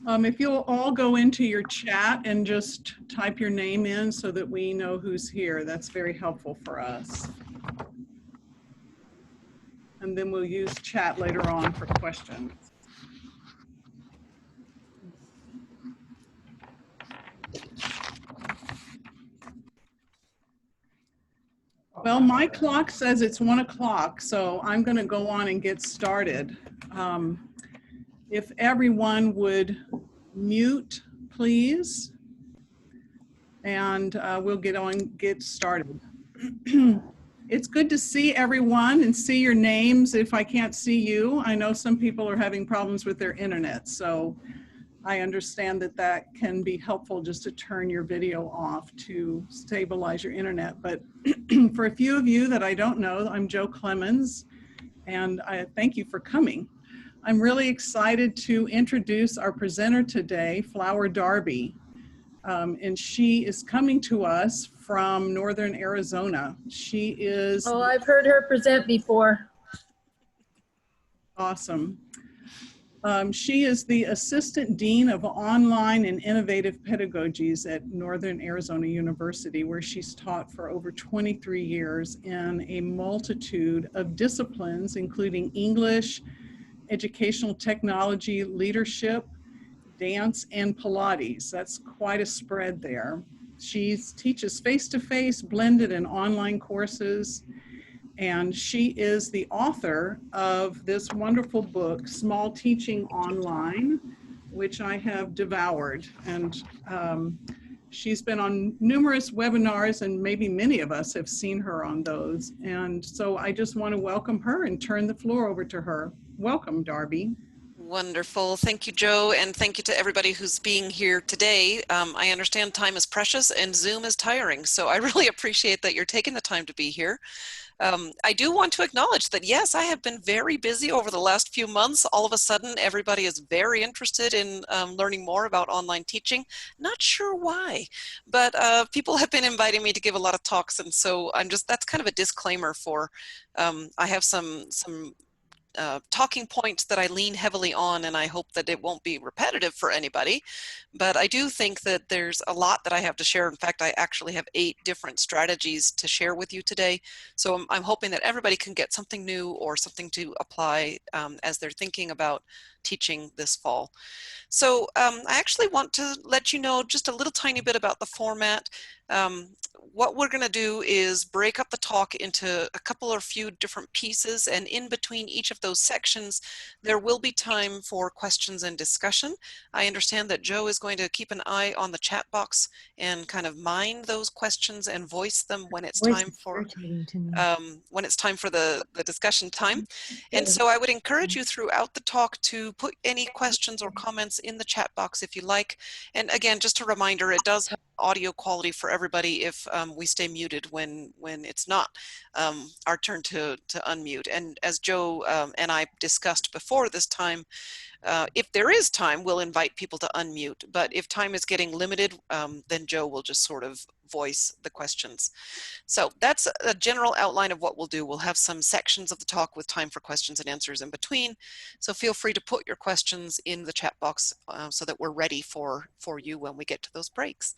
If you'll all go into your chat and just type your name in so that we know who's here, that's very helpful for us. And then we'll use chat later on for questions. Well, my clock says it's 1 o'clock, so I'm going to go on and get started. If everyone would mute, please, and we'll get started. It's good to see everyone and see your names. If I can't see you, I know some people are having problems with their internet, so I understand that that can be helpful just to turn your video off to stabilize your internet. But for a few of you that I don't know, I'm Jo Clemmons, and I thank you for coming. I'm really excited to introduce our presenter today, Flower Darby. And she is coming to us from Northern Arizona. She is... Oh, I've heard her present before. Awesome. She is the Assistant Dean of Online and Innovative Pedagogies at Northern Arizona University, where she's taught for over 23 years in a multitude of disciplines, including English, educational technology, leadership, dance, and Pilates. That's quite a spread there. She teaches face-to-face, blended, and online courses. And she is the author of this wonderful book, Small Teaching Online, which I have devoured. And she's been on numerous webinars, and maybe many of us have seen her on those. And so I just want to welcome her and turn the floor over to her. Welcome, Darby. Wonderful. Thank you, Jo, and thank you to everybody who's being here today. I understand time is precious and Zoom is tiring, so I really appreciate that you're taking the time to be here. I do want to acknowledge that, yes, I have been very busy over the last few months. All of a sudden, everybody is very interested in learning more about online teaching. Not sure why, but people have been inviting me to give a lot of talks, and so that's kind of a disclaimer for, I have some talking points that I lean heavily on, and I hope that it won't be repetitive for anybody. But I do think that there's a lot that I have to share. In fact, I actually have 8 different strategies to share with you today. So I'm hoping that everybody can get something new or something to apply as they're thinking about teaching this fall. So I actually want to let you know just a little tiny bit about the format. What we're going to do is break up the talk into a couple or few different pieces, and in between each of those sections there will be time for questions and discussion. I understand that Jo is going to keep an eye on the chat box and kind of mine those questions and voice them when it's time for the discussion time. And so I would encourage you throughout the talk to put any questions or comments in the chat box if you like. And again, just a reminder, it does have audio quality for everybody if we stay muted when it's not our turn to unmute. And as Jo and I discussed before this time, if there is time, we'll invite people to unmute, but if time is getting limited, then Jo will just sort of voice the questions. So that's a general outline of what we'll do. We'll have some sections of the talk with time for questions and answers in between. So feel free to put your questions in the chat box so that we're ready for you when we get to those breaks.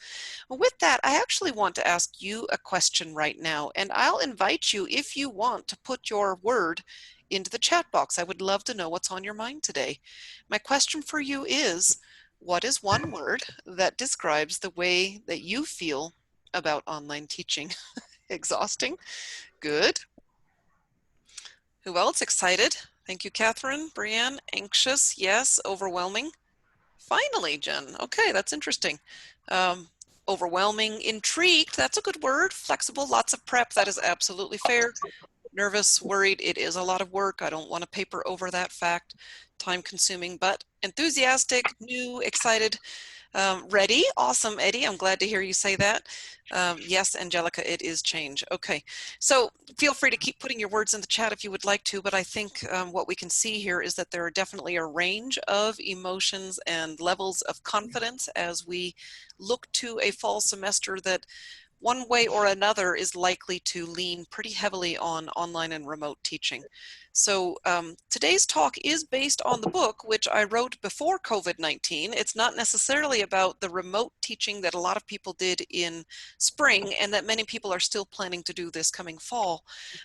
Well, with that, I actually want to ask you a question right now, and I'll invite you, if you want, to put your word into the chat box. I would love to know what's on your mind today. My question for you is, what is one word that describes the way that you feel about online teaching? Exhausting? Good. Who else? Excited? Thank you, Catherine. Brianne? Anxious? Yes. Overwhelming? Finally, Jen. Okay, that's interesting. Overwhelming. Intrigued? That's a good word. Flexible? Lots of prep? That is absolutely fair. Nervous, worried, it is a lot of work. I don't want to paper over that fact. Time consuming, but enthusiastic, new, excited, ready. Awesome, Eddie. I'm glad to hear you say that. Yes, Angelica, it is change. Okay, so feel free to keep putting your words in the chat if you would like to, but I think what we can see here is that there are definitely a range of emotions and levels of confidence as we look to a fall semester that one way or another is likely to lean pretty heavily on online and remote teaching. So today's talk is based on the book, which I wrote before COVID-19. It's not necessarily about the remote teaching that a lot of people did in spring and that many people are still planning to do this coming fall.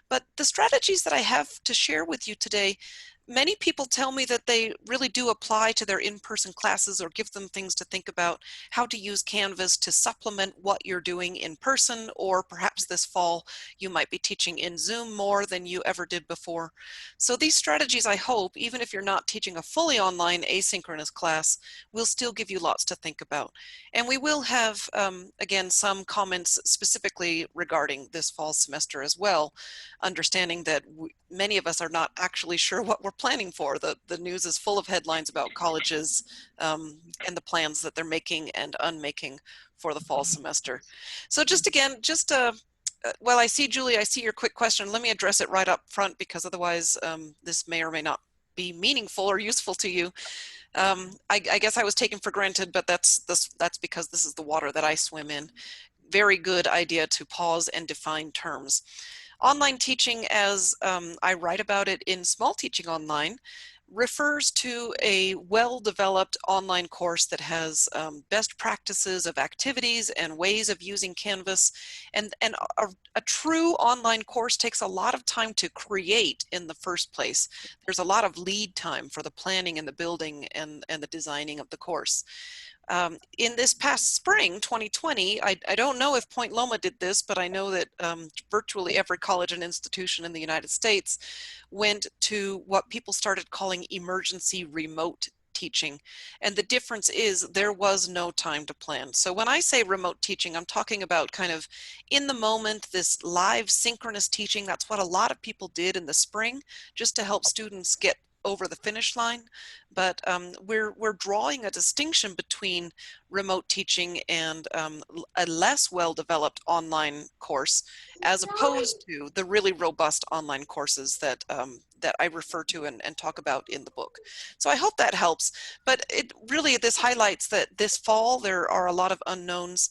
But the strategies that I have to share with you today, many people tell me that they really do apply to their in-person classes or give them things to think about how to use Canvas to supplement what you're doing in person, or perhaps this fall you might be teaching in Zoom more than you ever did before. So these strategies, I hope, even if you're not teaching a fully online asynchronous class, will still give you lots to think about. And we will have, again, some comments specifically regarding this fall semester as well, understanding that many of us are not actually sure what we're planning for. The news is full of headlines about colleges and the plans that they're making and unmaking for the fall semester. So just again, well, I see, Julie, I see your quick question. Let me address it right up front, because otherwise this may or may not be meaningful or useful to you. I guess I was taken for granted, but that's because this is the water that I swim in. Very good idea to pause and define terms. Online teaching, as I write about it in Small Teaching Online, refers to a well-developed online course that has best practices of activities and ways of using Canvas. And a true online course takes a lot of time to create in the first place. There's a lot of lead time for the planning and the building and the designing of the course. In this past spring, 2020, I don't know if Point Loma did this, but I know that virtually every college and institution in the United States went to what people started calling emergency remote teaching. And the difference is there was no time to plan. So when I say remote teaching, I'm talking about kind of in the moment, this live synchronous teaching. That's what a lot of people did in the spring, just to help students get over the finish line. But we're drawing a distinction between remote teaching and a less well-developed online course, as opposed to the really robust online courses that that I refer to and talk about in the book. So I hope that helps. But this highlights that this fall there are a lot of unknowns.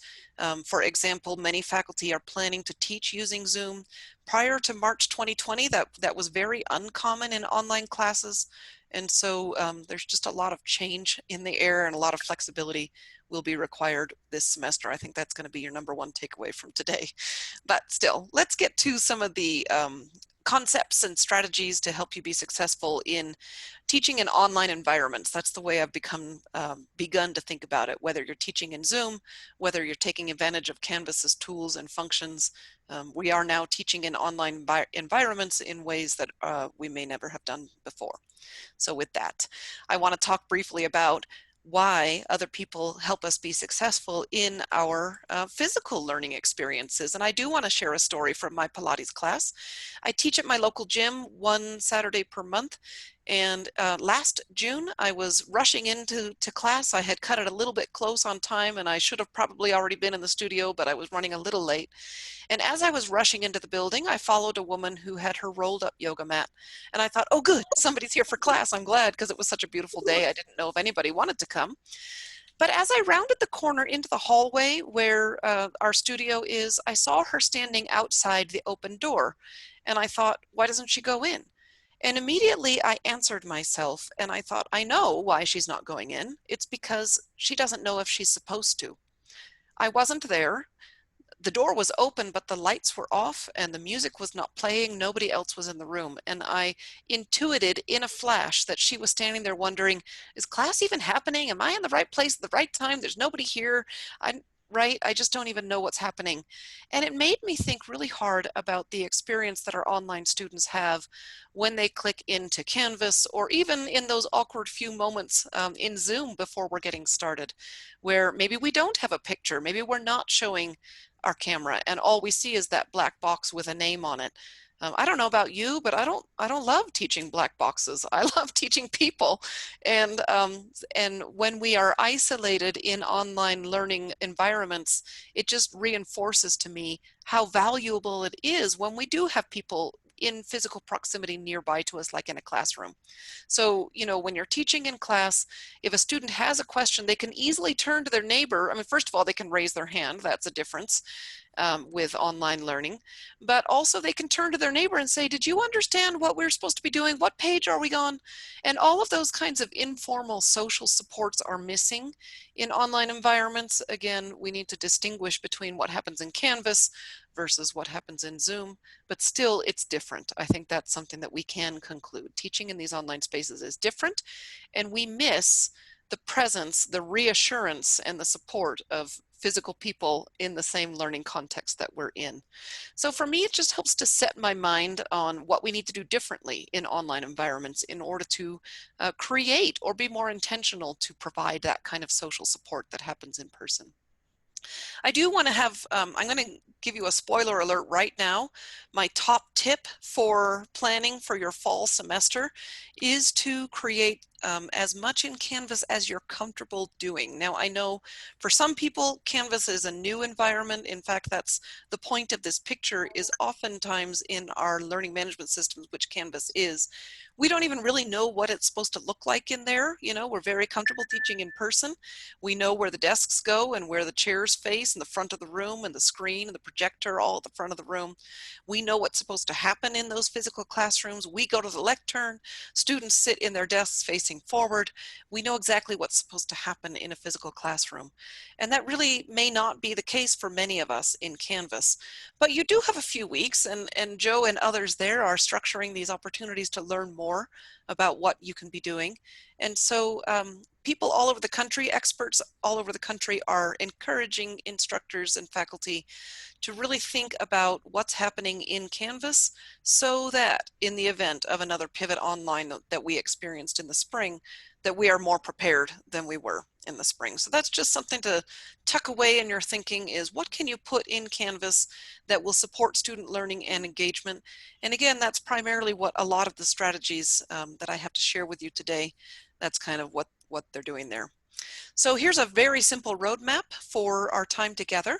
For example, many faculty are planning to teach using Zoom. Prior to March 2020, that was very uncommon in online classes. And so there's just a lot of change in the air, and a lot of flexibility will be required this semester. I think that's going to be your number one takeaway from today. But still, let's get to some of the concepts and strategies to help you be successful in teaching in online environments. That's the way I've begun to think about it, whether you're teaching in Zoom, whether you're taking advantage of Canvas's tools and functions. We are now teaching in online environments in ways that we may never have done before. So with that, I want to talk briefly about why other people help us be successful in our physical learning experiences. And I do want to share a story from my Pilates class. I teach at my local gym one Saturday per month. And last June, I was rushing into class. I had cut it a little bit close on time, and I should have probably already been in the studio, but I was running a little late. And as I was rushing into the building, I followed a woman who had her rolled up yoga mat. And I thought, oh good, somebody's here for class. I'm glad, because it was such a beautiful day. I didn't know if anybody wanted to come. But as I rounded the corner into the hallway where our studio is, I saw her standing outside the open door. And I thought, why doesn't she go in? And immediately I answered myself, and I thought, I know why she's not going in. It's because she doesn't know if she's supposed to. I wasn't there. The door was open, but the lights were off and the music was not playing. Nobody else was in the room. And I intuited in a flash that she was standing there wondering, is class even happening? Am I in the right place at the right time? There's nobody here. I just don't even know what's happening. And it made me think really hard about the experience that our online students have when they click into Canvas, or even in those awkward few moments in Zoom before we're getting started, where maybe we don't have a picture, maybe we're not showing our camera, and all we see is that black box with a name on it. I don't know about you, but I don't love teaching black boxes. I love teaching people, and when we are isolated in online learning environments, it just reinforces to me how valuable it is when we do have people in physical proximity nearby to us, like in a classroom. So, you know, when you're teaching in class, if a student has a question, they can easily turn to their neighbor. I mean, first of all, they can raise their hand. That's a difference with online learning, but also they can turn to their neighbor and say, did you understand what we're supposed to be doing? What page are we on? And all of those kinds of informal social supports are missing in online environments. Again, we need to distinguish between what happens in Canvas versus what happens in Zoom, but still it's different. I think that's something that we can conclude. Teaching in these online spaces is different, and we miss the presence, the reassurance, and the support of physical people in the same learning context that we're in. So for me, it just helps to set my mind on what we need to do differently in online environments in order to create or be more intentional to provide that kind of social support that happens in person. I do want to have, I'm going to give you a spoiler alert right now. My top tip for planning for your fall semester is to create as much in Canvas as you're comfortable doing. Now, I know for some people, Canvas is a new environment. In fact, that's the point of this picture, is oftentimes in our learning management systems, which Canvas is, we don't even really know what it's supposed to look like in there. You know, we're very comfortable teaching in person. We know where the desks go and where the chairs face, and the front of the room and the screen and the projector all at the front of the room. We know what's supposed to happen in those physical classrooms. We go to the lectern, students sit in their desks facing forward. We know exactly what's supposed to happen in a physical classroom. And that really may not be the case for many of us in Canvas. But you do have a few weeks, and Jo and others there are structuring these opportunities to learn more about what you can be doing. And so people all over the country, experts all over the country, are encouraging instructors and faculty to really think about what's happening in Canvas, so that in the event of another pivot online that we experienced in the spring, that we are more prepared than we were in the spring. So that's just something to tuck away in your thinking, is what can you put in Canvas that will support student learning and engagement? And again, that's primarily what a lot of the strategies that I have to share with you today, that's kind of what they're doing there. So here's a very simple roadmap for our time together.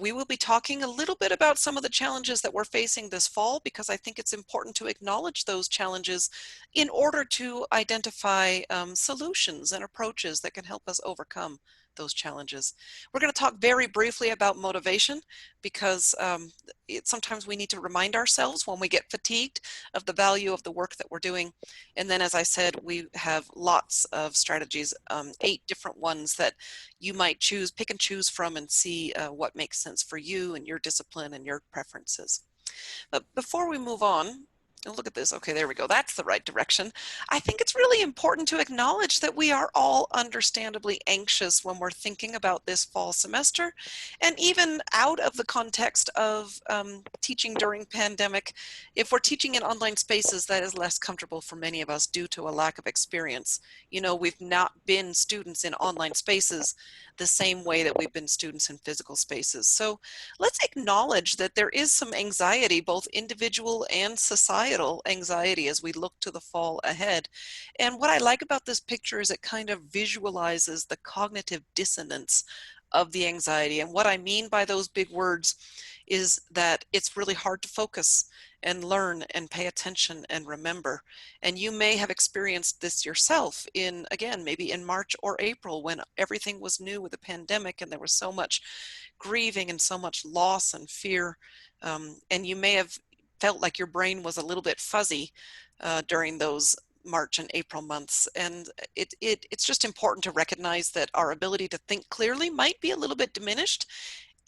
We will be talking a little bit about some of the challenges that we're facing this fall, because I think it's important to acknowledge those challenges in order to identify solutions and approaches that can help us overcome those challenges. We're going to talk very briefly about motivation, because sometimes we need to remind ourselves when we get fatigued of the value of the work that we're doing. And then, as I said, we have lots of strategies, 8 different ones that you might pick and choose from, and see what makes sense for you and your discipline and your preferences. But before we move on, oh, look at this. Okay, there we go. That's the right direction. I think it's really important to acknowledge that we are all understandably anxious when we're thinking about this fall semester, and even out of the context of teaching during pandemic. If we're teaching in online spaces, that is less comfortable for many of us due to a lack of experience. You know, we've not been students in online spaces the same way that we've been students in physical spaces. So let's acknowledge that there is some anxiety, both individual and societal anxiety, as we look to the fall ahead. And what I like about this picture is it kind of visualizes the cognitive dissonance of the anxiety. And what I mean by those big words is that it's really hard to focus and learn and pay attention and remember. And you may have experienced this yourself in, again, maybe in March or April, when everything was new with the pandemic and there was so much grieving and so much loss and fear. And you may have felt like your brain was a little bit fuzzy during those March and April months. And it's just important to recognize that our ability to think clearly might be a little bit diminished,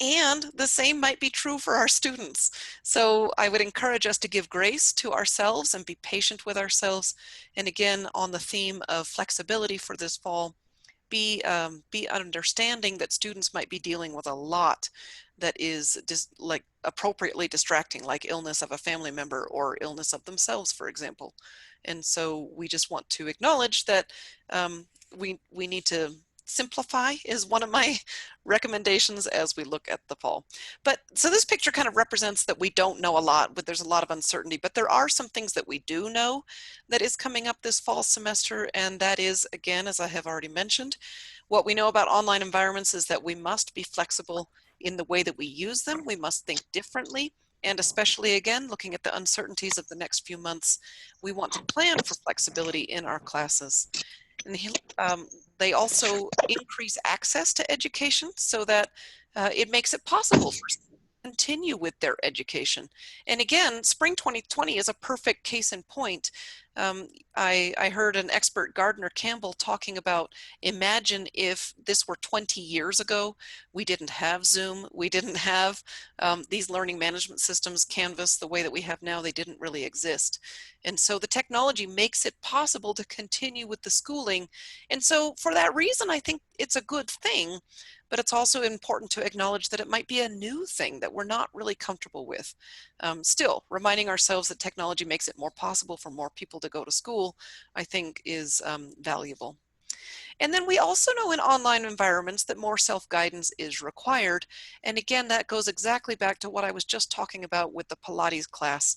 and the same might be true for our students. So I would encourage us to give grace to ourselves and be patient with ourselves. And again, on the theme of flexibility for this fall, be understanding that students might be dealing with a lot that is just like appropriately distracting, like illness of a family member or illness of themselves, for example. And so we just want to acknowledge that we need to simplify, is one of my recommendations as we look at the fall. But so this picture kind of represents that we don't know a lot, but there's a lot of uncertainty, but there are some things that we do know that is coming up this fall semester. And that is, again, as I have already mentioned, what we know about online environments is that we must be flexible in the way that we use them. We must think differently, And especially, again, looking at the uncertainties of the next few months, we want to plan for flexibility in our classes. And they also increase access to education so that it makes it possible for students to continue with their education. And again, spring 2020 is a perfect case in point. I heard an expert, Gardner Campbell, talking about, imagine if this were 20 years ago, we didn't have Zoom, we didn't have these learning management systems, Canvas, the way that we have now, they didn't really exist. And so the technology makes it possible to continue with the schooling. And so for that reason, I think it's a good thing, but it's also important to acknowledge that it might be a new thing that we're not really comfortable with. Still, reminding ourselves that technology makes it more possible for more people to go to school, I think is valuable. And then we also know in online environments that more self-guidance is required. And again, that goes exactly back to what I was just talking about with the Pilates class.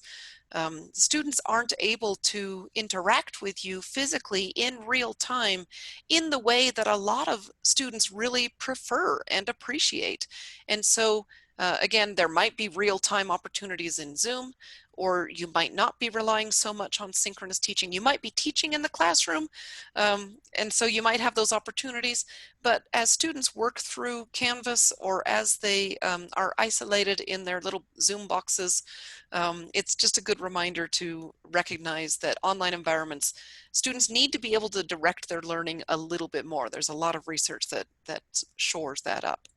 Students aren't able to interact with you physically in real time in the way that a lot of students really prefer and appreciate. And so again, there might be real-time opportunities in Zoom, or you might not be relying so much on synchronous teaching. You might be teaching in the classroom, and so you might have those opportunities. But as students work through Canvas, or as they are isolated in their little Zoom boxes, it's just a good reminder to recognize that online environments, students need to be able to direct their learning a little bit more. There's a lot of research that shores that up.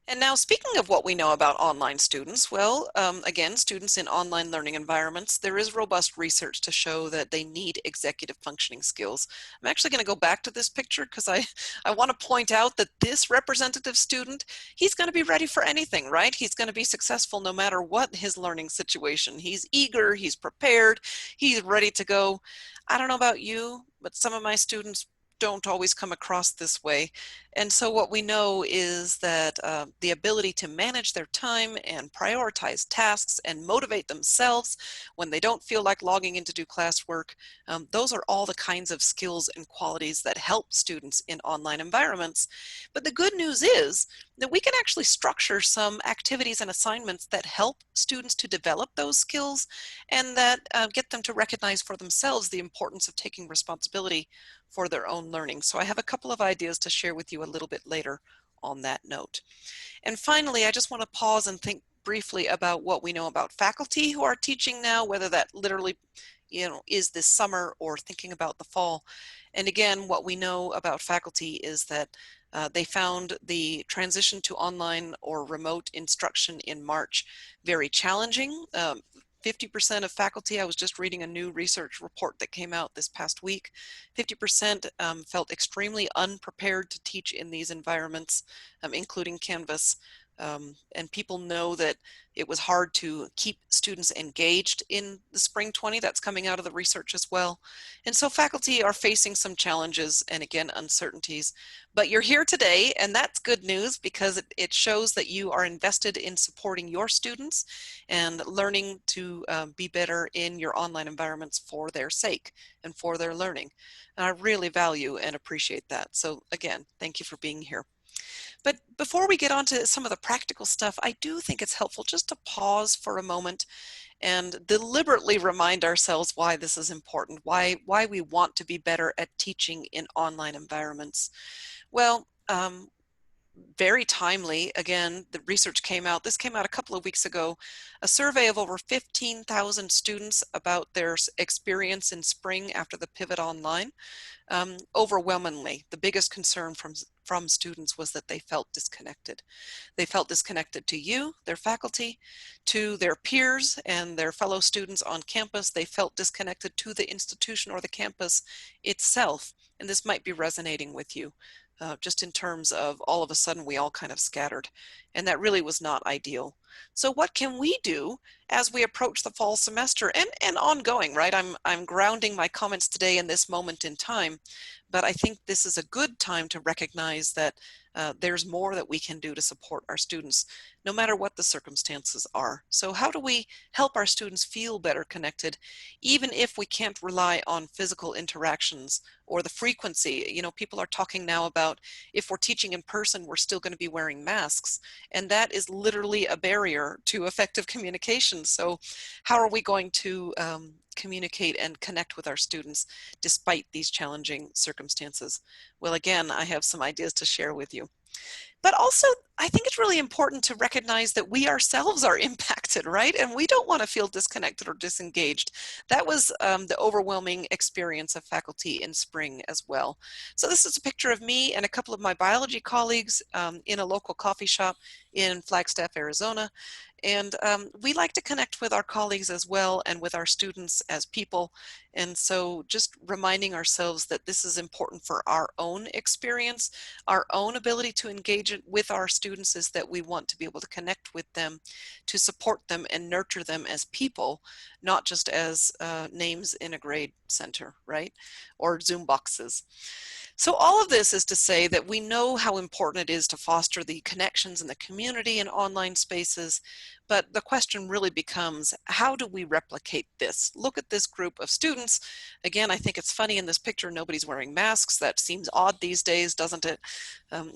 And now, speaking of what we know about online students, well, again, students in online learning environments, there is robust research to show that they need executive functioning skills. I'm actually going to go back to this picture because I want to point out that this representative student, he's going to be ready for anything, right? He's going to be successful no matter what his learning situation. He's eager, he's prepared, he's ready to go. I don't know about you, but some of my students don't always come across this way. And so what we know is that the ability to manage their time and prioritize tasks and motivate themselves when they don't feel like logging in to do classwork, those are all the kinds of skills and qualities that help students in online environments. But the good news is that we can actually structure some activities and assignments that help students to develop those skills and that get them to recognize for themselves the importance of taking responsibility for their own learning. So I have a couple of ideas to share with you a little bit later on that note. And finally, I just want to pause and think briefly about what we know about faculty who are teaching now, whether that literally, is this summer or thinking about the fall. And again, what we know about faculty is that they found the transition to online or remote instruction in March very challenging. 50% of faculty, I was just reading a new research report that came out this past week, 50% felt extremely unprepared to teach in these environments, including Canvas. And people know that it was hard to keep students engaged in the spring 20. That's coming out of the research as well. And so faculty are facing some challenges and again, uncertainties. But you're here today, and that's good news because it shows that you are invested in supporting your students and learning to be better in your online environments for their sake and for their learning. And I really value and appreciate that. So again, thank you for being here. But before we get on to some of the practical stuff, I do think it's helpful just to pause for a moment and deliberately remind ourselves why this is important, why we want to be better at teaching in online environments. Well, very timely, again, the research came out, this came out a couple of weeks ago, a survey of over 15,000 students about their experience in spring after the pivot online. Overwhelmingly, the biggest concern from students was that they felt disconnected. They felt disconnected to you, their faculty, to their peers and their fellow students on campus. They felt disconnected to the institution or the campus itself. And this might be resonating with you. Just in terms of all of a sudden we all kind of scattered, and that really was not ideal. So what can we do as we approach the fall semester and ongoing, right? I'm grounding my comments today in this moment in time, But I think this is a good time to recognize that there's more that we can do to support our students, no matter what the circumstances are. So how do we help our students feel better connected, even if we can't rely on physical interactions or the frequency? You know, people are talking now about if we're teaching in person, we're still going to be wearing masks. And that is literally a barrier to effective communication. So how are we going to communicate and connect with our students despite these challenging circumstances? Well, again, I have some ideas to share with you. But also, I think it's really important to recognize that we ourselves are impacted, right? And we don't want to feel disconnected or disengaged. That was the overwhelming experience of faculty in spring as well. So this is a picture of me and a couple of my biology colleagues in a local coffee shop in Flagstaff, Arizona. And we like to connect with our colleagues as well and with our students as people. And so just reminding ourselves that this is important for our own experience, our own ability to engage with our students, is that we want to be able to connect with them, to support them and nurture them as people, not just as names in a grade center, right? Or Zoom boxes. So all of this is to say that we know how important it is to foster the connections in the community and online spaces, but the question really becomes, how do we replicate this? Look at this group of students. Again, I think it's funny in this picture, nobody's wearing masks. That seems odd these days, doesn't it?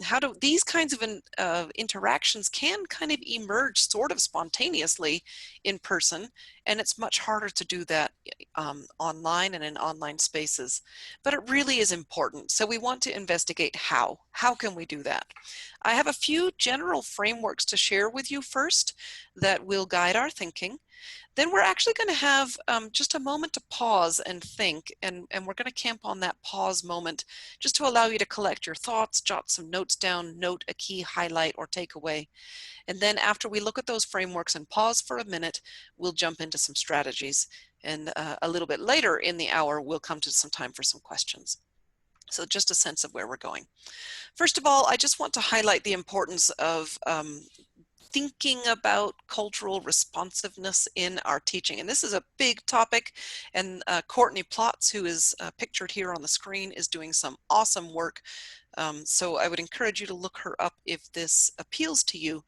How do these kinds of interactions can kind of emerge sort of spontaneously in person, and it's much harder to do that online and in online spaces. But it really is important. So we want to investigate how. How can we do that? I have a few general frameworks to share with you first that will guide our thinking. Then we're actually going to have just a moment to pause and think, and we're going to camp on that pause moment just to allow you to collect your thoughts, jot some notes down, note a key highlight or takeaway. And then after we look at those frameworks and pause for a minute, we'll jump into some strategies. And a little bit later in the hour, we'll come to some time for some questions. So just a sense of where we're going. First of all, I just want to highlight the importance of thinking about cultural responsiveness in our teaching. And this is a big topic, and Courtney Plotz, who is pictured here on the screen, is doing some awesome work. So I would encourage you to look her up if this appeals to you.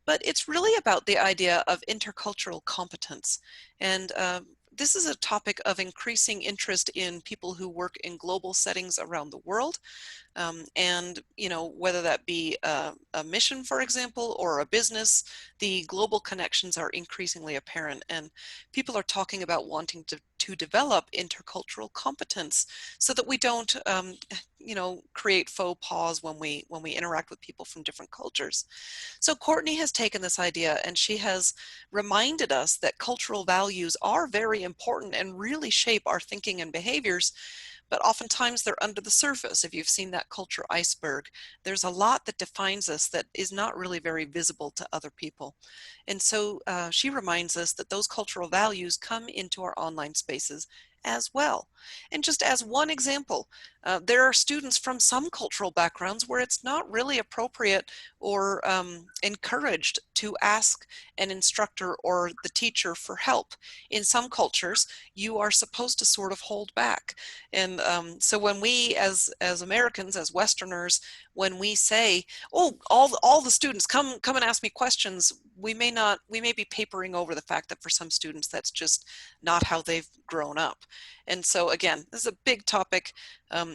But it's really about the idea of intercultural competence. And this is a topic of increasing interest in people who work in global settings around the world. And, you know, whether that be a mission, for example, or a business, the global connections are increasingly apparent, and people are talking about wanting to develop intercultural competence so that we don't, you know, create faux pas when we interact with people from different cultures. So Courtney has taken this idea and she has reminded us that cultural values are very important and really shape our thinking and behaviors. But oftentimes they're under the surface. If you've seen that culture iceberg, there's a lot that defines us that is not really very visible to other people. And so she reminds us that those cultural values come into our online spaces as well. And just as one example, there are students from some cultural backgrounds where it's not really appropriate or encouraged to ask an instructor or the teacher for help. In some cultures, you are supposed to sort of hold back. And so when we as Americans, as Westerners, when we say, oh, all the students come and ask me questions, we may be papering over the fact that for some students that's just not how they've grown up. And so again, this is a big topic.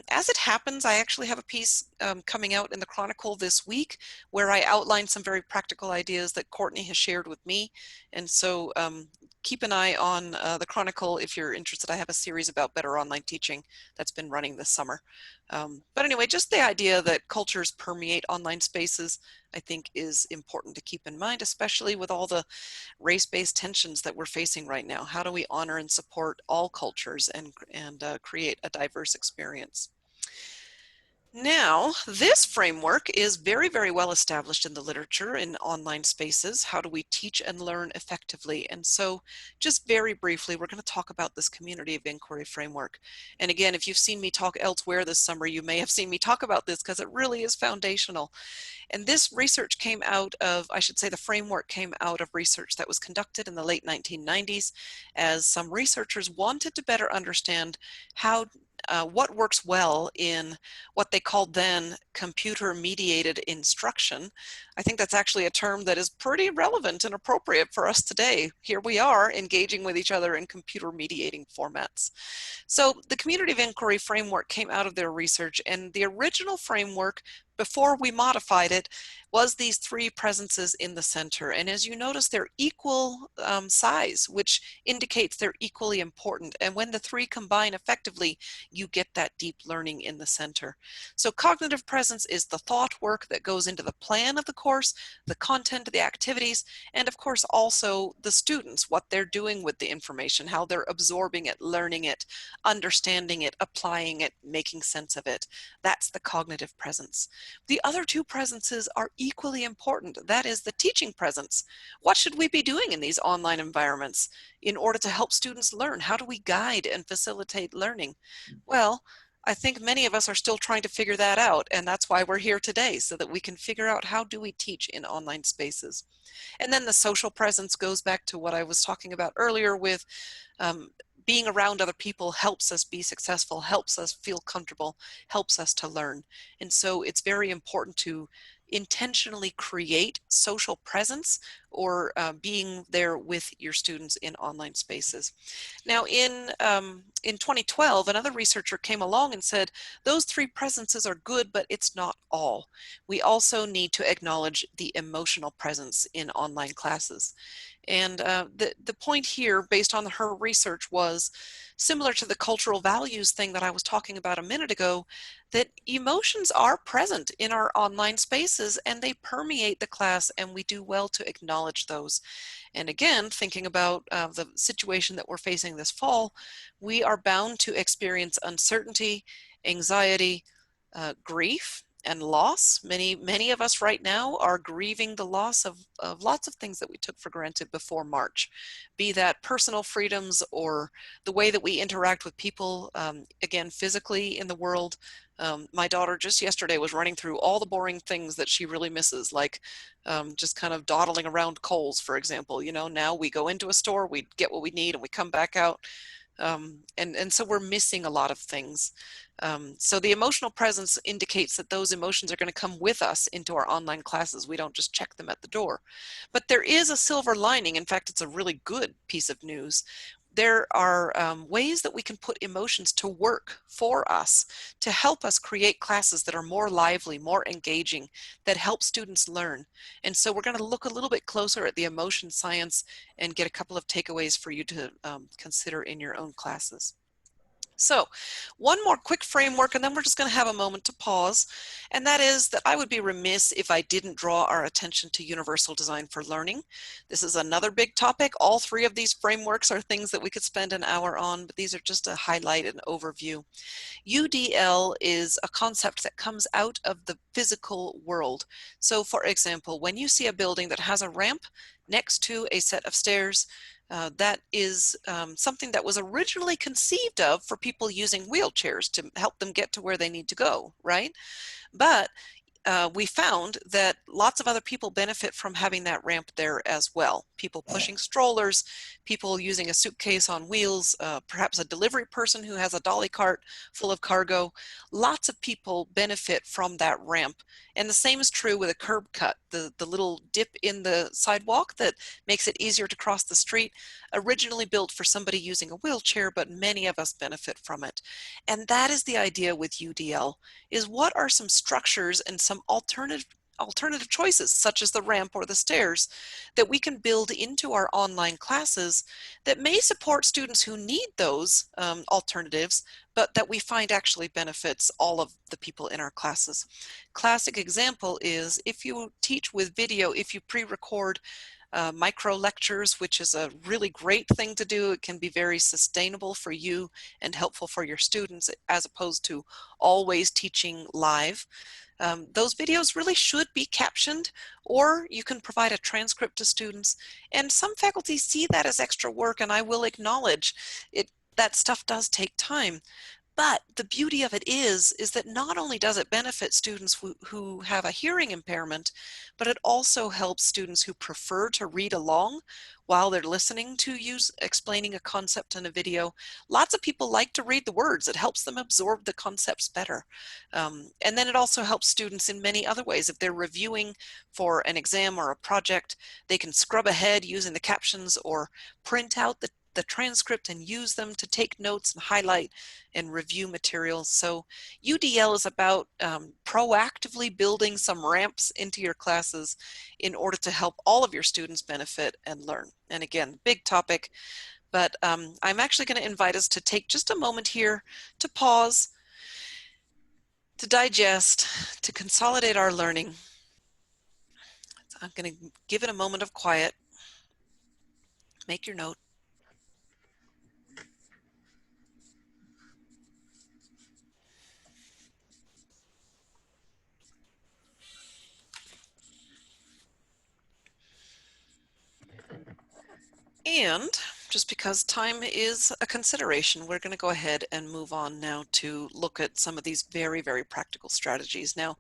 As it happens, I actually have a piece coming out in the Chronicle this week where I outline some very practical ideas that Courtney has shared with me. And so keep an eye on the Chronicle if you're interested. I have a series about better online teaching that's been running this summer. But anyway, just the idea that cultures permeate online spaces, I think, is important to keep in mind, especially with all the race-based tensions that we're facing right now. How do we honor and support all cultures and create a diverse experience? Now, this framework is very, very well established in the literature in online spaces. How do we teach and learn effectively? And so just very briefly, we're going to talk about this community of inquiry framework. And again, if you've seen me talk elsewhere this summer, you may have seen me talk about this because it really is foundational. And this research came out of, I should say the framework came out of research that was conducted in the late 1990s as some researchers wanted to better understand how what works well in what they called then computer-mediated instruction. I think that's actually a term that is pretty relevant and appropriate for us today. Here we are engaging with each other in computer-mediating formats. So the community of inquiry framework came out of their research, and the original framework, before we modified it, was these three presences in the center. And as you notice, they're equal size, which indicates they're equally important. And when the three combine effectively, you get that deep learning in the center. So cognitive presence is the thought work that goes into the plan of the course, the content of the activities, and of course also the students, what they're doing with the information, how they're absorbing it, learning it, understanding it, applying it, making sense of it. That's the cognitive presence. The other two presences are equally important. That is the teaching presence. What should we be doing in these online environments in order to help students learn? How do we guide and facilitate learning? Well, I think many of us are still trying to figure that out, and that's why we're here today, so that we can figure out how do we teach in online spaces. And then the social presence goes back to what I was talking about earlier with being around other people helps us be successful, helps us feel comfortable, helps us to learn. And so it's very important to intentionally create social presence or being there with your students in online spaces. Now in 2012, another researcher came along and said, those three presences are good, but it's not all. We also need to acknowledge the emotional presence in online classes. And the point here, based on her research, was similar to the cultural values thing that I was talking about a minute ago, that emotions are present in our online spaces and they permeate the class, and we do well to acknowledge those. And again, thinking about the situation that we're facing this fall, we are bound to experience uncertainty, anxiety, grief, and loss. Many of us right now are grieving the loss of lots of things that we took for granted before March, be that personal freedoms or the way that we interact with people, again, physically in the world. My daughter just yesterday was running through all the boring things that she really misses, like just kind of dawdling around Kohl's, for example. You know, now we go into a store, we get what we need, and we come back out. And so we're missing a lot of things. So the emotional presence indicates that those emotions are going to come with us into our online classes. We don't just check them at the door. But there is a silver lining. In fact, it's a really good piece of news. There are ways that we can put emotions to work for us to help us create classes that are more lively, more engaging, that help students learn. And so we're going to look a little bit closer at the emotion science and get a couple of takeaways for you to consider in your own classes. So one more quick framework, and then we're just going to have a moment to pause. And that is that I would be remiss if I didn't draw our attention to universal design for learning. This is another big topic. All three of these frameworks are things that we could spend an hour on, but these are just a highlight and overview. UDL is a concept that comes out of the physical world. So for example, when you see a building that has a ramp next to a set of stairs, that is something that was originally conceived of for people using wheelchairs to help them get to where they need to go, right? But we found that lots of other people benefit from having that ramp there as well. People pushing strollers, people using a suitcase on wheels, perhaps a delivery person who has a dolly cart full of cargo. Lots of people benefit from that ramp. And the same is true with a curb cut, the little dip in the sidewalk that makes it easier to cross the street, originally built for somebody using a wheelchair, but many of us benefit from it. And that is the idea with UDL, is what are some structures and some alternative choices, such as the ramp or the stairs, that we can build into our online classes that may support students who need those alternatives, but that we find actually benefits all of the people in our classes. Classic example is if you teach with video, if you pre-record micro lectures, which is a really great thing to do. It can be very sustainable for you and helpful for your students, as opposed to always teaching live. Those videos really should be captioned, or you can provide a transcript to students. And some faculty see that as extra work, and I will acknowledge it. That stuff does take time. But the beauty of it is that not only does it benefit students who have a hearing impairment, but it also helps students who prefer to read along while they're listening to you explaining a concept in a video. Lots of people like to read the words. It helps them absorb the concepts better. And then it also helps students in many other ways. If they're reviewing for an exam or a project, they can scrub ahead using the captions or print out the transcript and use them to take notes and highlight and review materials. So UDL is about proactively building some ramps into your classes in order to help all of your students benefit and learn. And again, big topic, but I'm actually going to invite us to take just a moment here to pause, to digest, to consolidate our learning. I'm going to give it a moment of quiet. Make your note. And just because time is a consideration, we're going to go ahead and move on now to look at some of these very, very practical strategies. Now,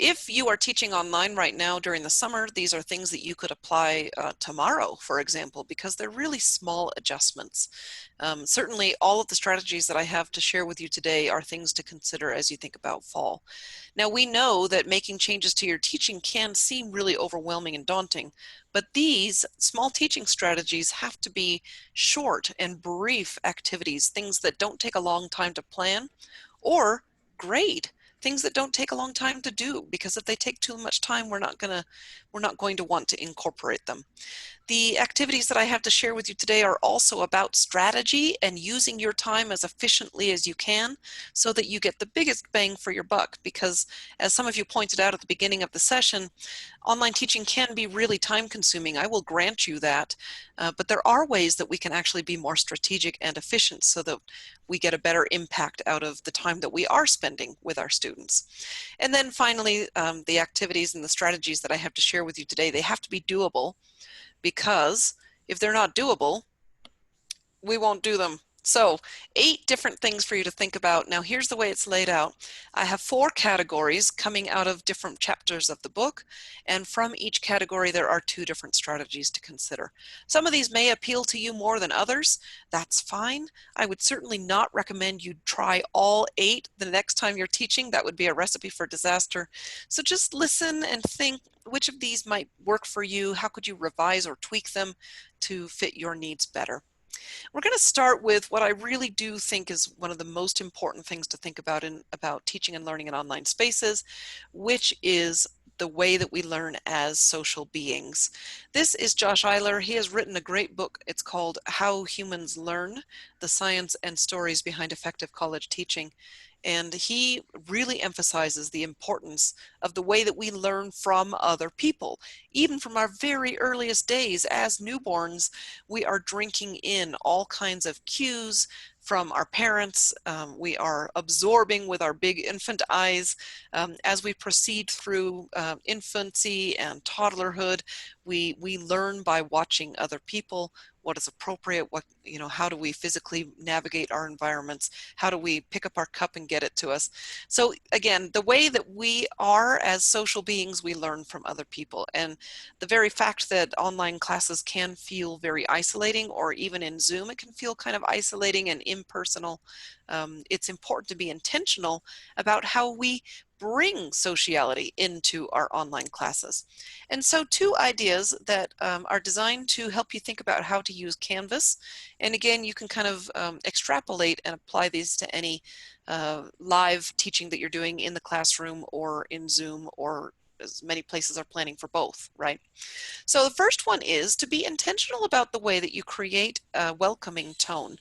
if you are teaching online right now during the summer, these are things that you could apply tomorrow, for example, because they're really small adjustments. Certainly, all of the strategies that I have to share with you today are things to consider as you think about fall. Now, we know that making changes to your teaching can seem really overwhelming and daunting, but these small teaching strategies have to be short and brief activities, things that don't take a long time to plan or grade. Things that don't take a long time to do, because if they take too much time, we're not going to want to incorporate them. The activities that I have to share with you today are also about strategy and using your time as efficiently as you can so that you get the biggest bang for your buck, because as some of you pointed out at the beginning of the session, online teaching can be really time consuming. I will grant you that, but there are ways that we can actually be more strategic and efficient so that we get a better impact out of the time that we are spending with our students. And then finally, the activities and the strategies that I have to share with you today, they have to be doable, because if they're not doable, we won't do them. So 8 different things for you to think about. Now here's the way it's laid out. I have 4 categories coming out of different chapters of the book, and from each category there are 2 different strategies to consider. Some of these may appeal to you more than others. That's fine. I would certainly not recommend you try all 8 the next time you're teaching. That would be a recipe for disaster. So just listen and think, which of these might work for you? How could you revise or tweak them to fit your needs better? We're going to start with what I really do think is one of the most important things to think about about teaching and learning in online spaces, which is the way that we learn as social beings. This is Josh Eiler. He has written a great book. It's called How Humans Learn: The Science and Stories Behind Effective College Teaching. And he really emphasizes the importance of the way that we learn from other people. Even from our very earliest days as newborns, we are drinking in all kinds of cues from our parents. We are absorbing with our big infant eyes. As we proceed through infancy and toddlerhood, we learn by watching other people, what is appropriate, how do we physically navigate our environments, how do we pick up our cup and get it to us. So again, the way that we are as social beings, we learn from other people. And the very fact that online classes can feel very isolating, or even in Zoom, it can feel kind of isolating and impersonal. It's important to be intentional about how we bring sociality into our online classes. And so 2 ideas that are designed to help you think about how to use Canvas. And again, you can kind of extrapolate and apply these to any live teaching that you're doing in the classroom or in Zoom, or as many places are planning for both, right? So the first one is to be intentional about the way that you create a welcoming tone.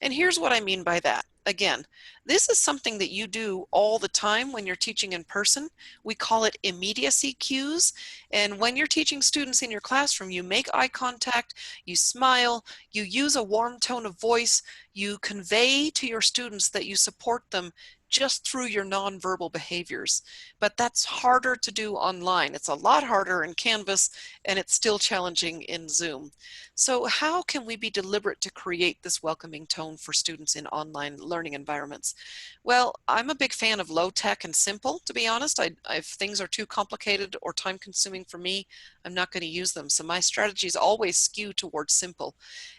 And here's what I mean by that. Again, this is something that you do all the time when you're teaching in person. We call it immediacy cues. And when you're teaching students in your classroom, you make eye contact, you smile, you use a warm tone of voice, you convey to your students that you support them just through your nonverbal behaviors. But that's harder to do online. It's a lot harder in Canvas, and it's still challenging in Zoom. So how can we be deliberate to create this welcoming tone for students in online learning environments? Well, I'm a big fan of low tech and simple, to be honest. If things are too complicated or time consuming for me, I'm not going to use them. So my strategies always skew towards simple.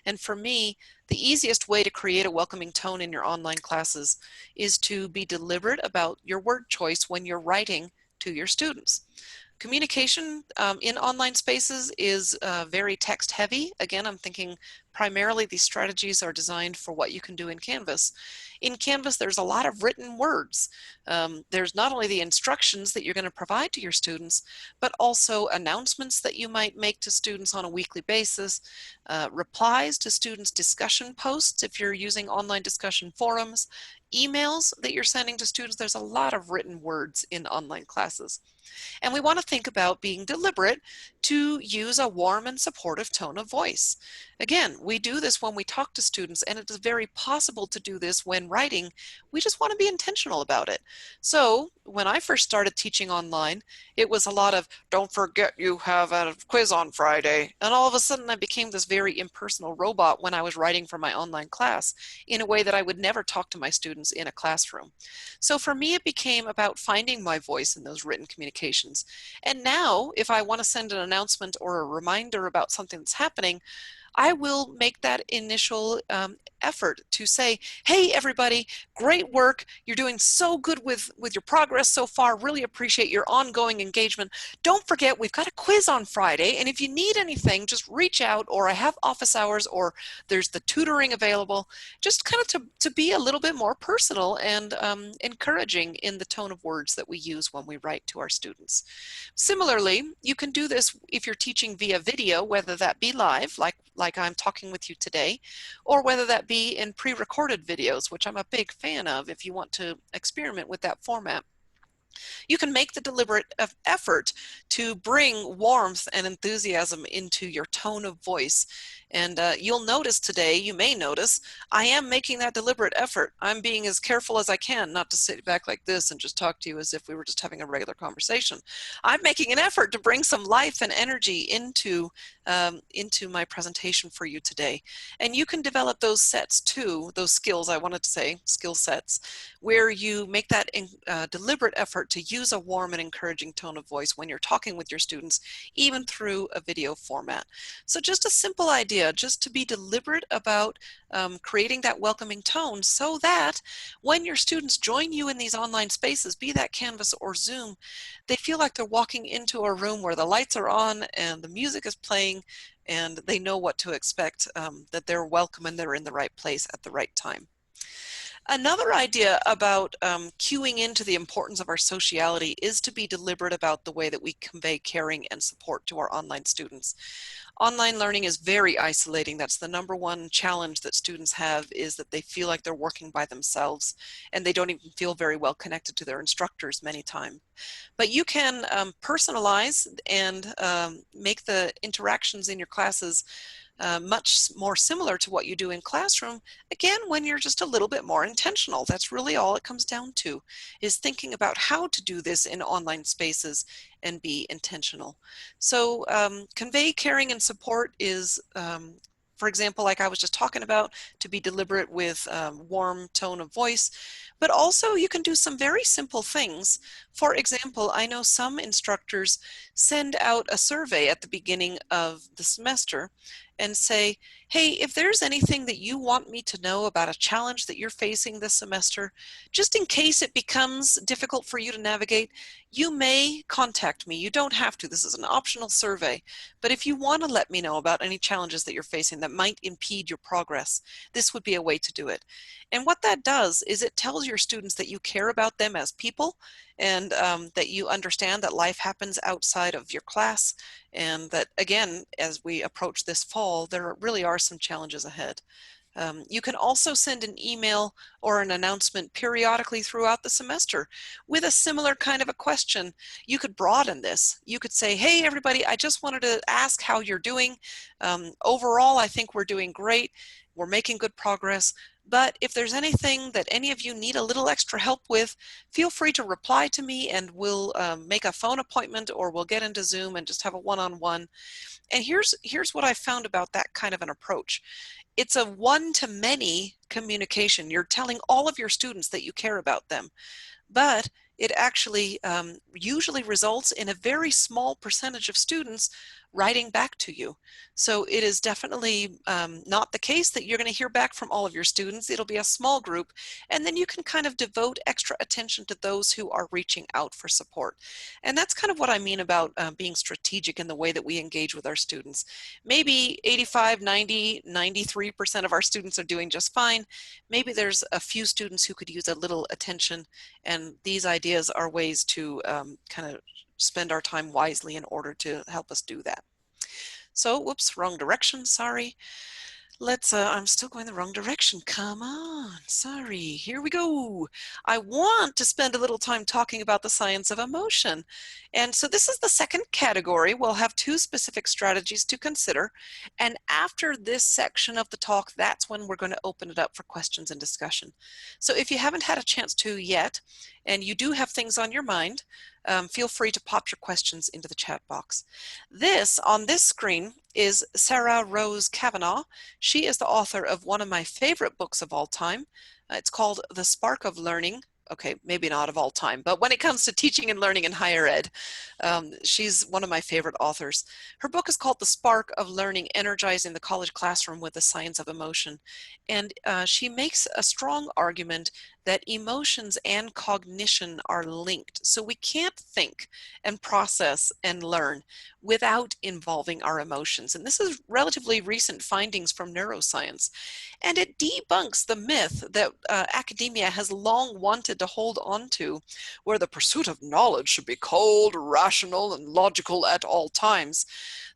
And for me, the easiest way to create a welcoming tone in your online classes is to be deliberate about your word choice when you're writing to your students. Communication in online spaces is very text heavy. Again, I'm thinking primarily these strategies are designed for what you can do in Canvas. In Canvas, there's a lot of written words. There's not only the instructions that you're going to provide to your students, but also announcements that you might make to students on a weekly basis, replies to students' discussion posts if you're using online discussion forums, emails that you're sending to students. There's a lot of written words in online classes. And we want to think about being deliberate to use a warm and supportive tone of voice. Again, we do this when we talk to students, and it is very possible to do this when writing. We just want to be intentional about it. So when I first started teaching online, it was a lot of, don't forget you have a quiz on Friday. And all of a sudden I became this very impersonal robot when I was writing for my online class in a way that I would never talk to my students in a classroom. So for me, it became about finding my voice in those written communications. And now, if I want to send an announcement or a reminder about something that's happening, I will make that initial effort to say, hey, everybody, great work. You're doing so good with your progress so far. Really appreciate your ongoing engagement. Don't forget, we've got a quiz on Friday. And if you need anything, just reach out, or I have office hours, or there's the tutoring available. Just kind of to be a little bit more personal and encouraging in the tone of words that we use when we write to our students. Similarly, you can do this if you're teaching via video, whether that be live, like I'm talking with you today, or whether that be in pre-recorded videos, which I'm a big fan of if you want to experiment with that format. You can make the deliberate effort to bring warmth and enthusiasm into your tone of voice. And you'll notice today, you may notice, I am making that deliberate effort. I'm being as careful as I can not to sit back like this and just talk to you as if we were just having a regular conversation. I'm making an effort to bring some life and energy into my presentation for you today. And you can develop those sets too, those skills, I wanted to say, skill sets, where you make that deliberate effort to use a warm and encouraging tone of voice when you're talking with your students, even through a video format. So just a simple idea, just to be deliberate about creating that welcoming tone, so that when your students join you in these online spaces, be that Canvas or Zoom, they feel like they're walking into a room where the lights are on and the music is playing, and they know what to expect, that they're welcome and they're in the right place at the right time. Another idea about cueing into the importance of our sociality is to be deliberate about the way that we convey caring and support to our online students. Online learning is very isolating. That's the number one challenge that students have, is that they feel like they're working by themselves and they don't even feel very well connected to their instructors many times. But you can personalize and make the interactions in your classes much more similar to what you do in classroom, again, when you're just a little bit more intentional. That's really all it comes down to, is thinking about how to do this in online spaces and be intentional. So convey caring and support is, for example, like I was just talking about, to be deliberate with warm tone of voice, but also you can do some very simple things. For example, I know some instructors send out a survey at the beginning of the semester and say, hey, if there's anything that you want me to know about a challenge that you're facing this semester, just in case it becomes difficult for you to navigate, you may contact me. You don't have to. This is an optional survey. But if you want to let me know about any challenges that you're facing that might impede your progress, this would be a way to do it. And what that does is it tells your students that you care about them as people, and that you understand that life happens outside of your class, and that, again, as we approach this fall, there really are some challenges ahead. You can also send an email or an announcement periodically throughout the semester with a similar kind of a question. You could broaden this. You could say, hey, everybody, I just wanted to ask how you're doing. Overall, I think we're doing great. We're making good progress. But if there's anything that any of you need a little extra help with, feel free to reply to me and we'll make a phone appointment, or we'll get into Zoom and just have a one-on-one. And here's what I found about that kind of an approach. It's a one-to-many communication. You're telling all of your students that you care about them, but it actually usually results in a very small percentage of students writing back to you. So it is definitely not the case that you're going to hear back from all of your students. It'll be a small group, and then you can kind of devote extra attention to those who are reaching out for support. And that's kind of what I mean about being strategic in the way that we engage with our students. Maybe 85, 90, 93% of our students are doing just fine. Maybe there's a few students who could use a little attention, and these ideas are ways to kind of spend our time wisely in order to help us do that. So, whoops, wrong direction, sorry. Let's, I'm still going the wrong direction. Come on, sorry, here we go. I want to spend a little time talking about the science of emotion. And so this is the second category. We'll have two specific strategies to consider. And after this section of the talk, that's when we're going to open it up for questions and discussion. So if you haven't had a chance to yet, and you do have things on your mind, feel free to pop your questions into the chat box. This, on this screen, is Sarah Rose Kavanaugh. She is the author of one of my favorite books of all time. It's called The Spark of Learning. Okay, maybe not of all time, but when it comes to teaching and learning in higher ed, she's one of my favorite authors. Her book is called The Spark of Learning, Energizing the College Classroom with the Science of Emotion. And she makes a strong argument that emotions and cognition are linked. So we can't think and process and learn without involving our emotions. And this is relatively recent findings from neuroscience. And it debunks the myth that academia has long wanted to hold on to, where the pursuit of knowledge should be cold, rational, and logical at all times.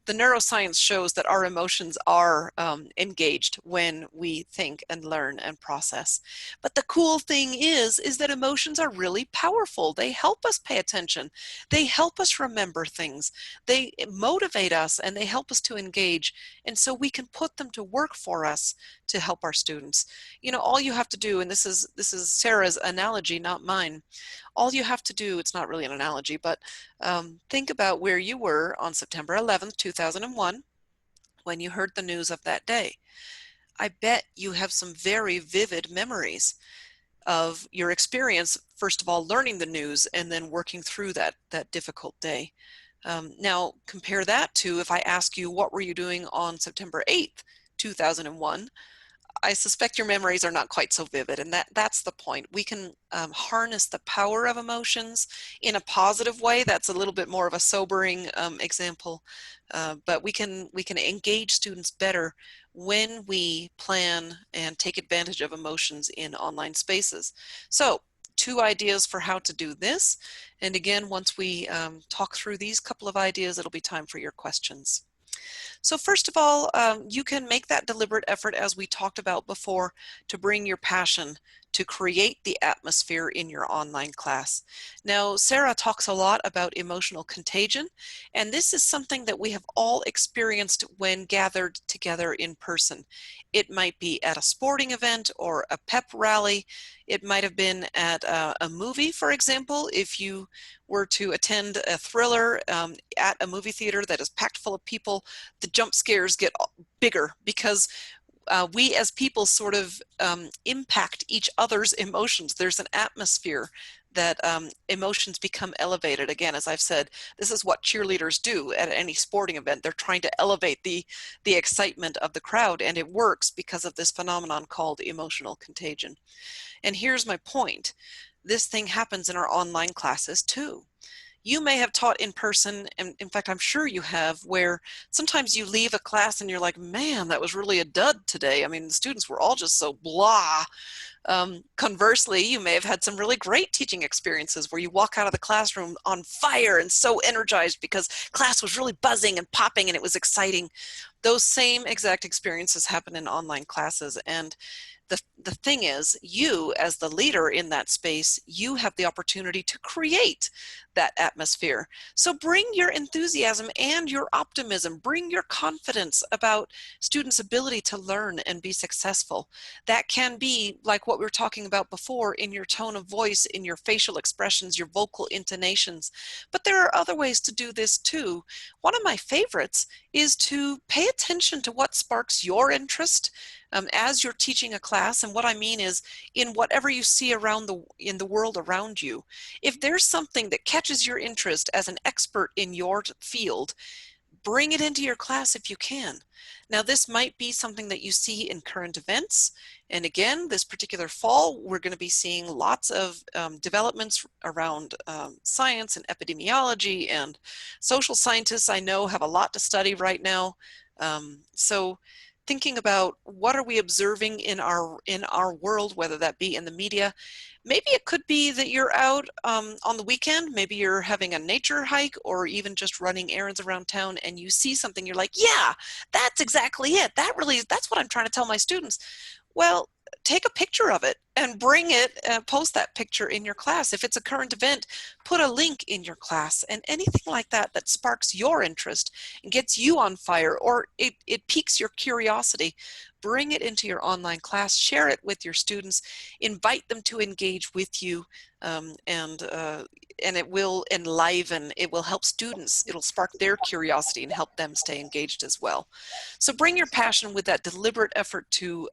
The neuroscience shows that our emotions are engaged when we think and learn and process. But the cool thing is that emotions are really powerful. They help us pay attention. They help us remember things. They motivate us and they help us to engage. And so we can put them to work for us to help our students. You know, all you have to do, and this is Sarah's analogy, not mine. All you have to do, it's not really an analogy, but think about where you were on September 11th, 2001, when you heard the news of that day. I bet you have some very vivid memories of your experience, first of all, learning the news and then working through that difficult day. Now, compare that to if I ask you, what were you doing on September 8th, 2001? I suspect your memories are not quite so vivid, and that's the point. We can harness the power of emotions in a positive way. That's a little bit more of a sobering example, but we can engage students better when we plan and take advantage of emotions in online spaces. So, two ideas for how to do this. And again, once we talk through these couple of ideas, it'll be time for your questions. So first of all, you can make that deliberate effort, as we talked about before, to bring your passion to create the atmosphere in your online class. Now, Sarah talks a lot about emotional contagion, and this is something that we have all experienced when gathered together in person. It might be at a sporting event or a pep rally. It might have been at a movie, for example. If you were to attend a thriller at a movie theater that is packed full of people, the jump scares get bigger because we as people sort of impact each other's emotions. There's an atmosphere that emotions become elevated. Again, as I've said, this is what cheerleaders do at any sporting event. They're trying to elevate the excitement of the crowd, and it works because of this phenomenon called emotional contagion. And here's my point. This thing happens in our online classes too. You may have taught in person, and in fact, I'm sure you have, where sometimes you leave a class and you're like, man, that was really a dud today. I mean, the students were all just so blah. Conversely, you may have had some really great teaching experiences where you walk out of the classroom on fire and so energized because class was really buzzing and popping and it was exciting. Those same exact experiences happen in online classes. And the thing is, you as the leader in that space, you have the opportunity to create that atmosphere. So bring your enthusiasm and your optimism, bring your confidence about students' ability to learn and be successful. That can be like what we were talking about before, in your tone of voice, in your facial expressions, your vocal intonations. But there are other ways to do this too. One of my favorites is to pay attention to what sparks your interest as you're teaching a class. And what I mean is, in whatever you see around in the world around you, if there's something that catches your interest as an expert in your field, bring it into your class if you can. Now, this might be something that you see in current events. And again, this particular fall, we're going to be seeing lots of developments around science and epidemiology, and social scientists, I know, have a lot to study right now. So thinking about what are we observing in our world, whether that be in the media. Maybe it could be that you're out on the weekend, maybe you're having a nature hike or even just running errands around town, and you see something, you're like, yeah, that's exactly it. That's what I'm trying to tell my students. Well, take a picture of it and bring it, post that picture in your class. If it's a current event, put a link in your class, and anything like that that sparks your interest and gets you on fire, or it piques your curiosity. Bring it into your online class, share it with your students, invite them to engage with you, and it will enliven, it will help students, it'll spark their curiosity and help them stay engaged as well. So bring your passion with that deliberate effort to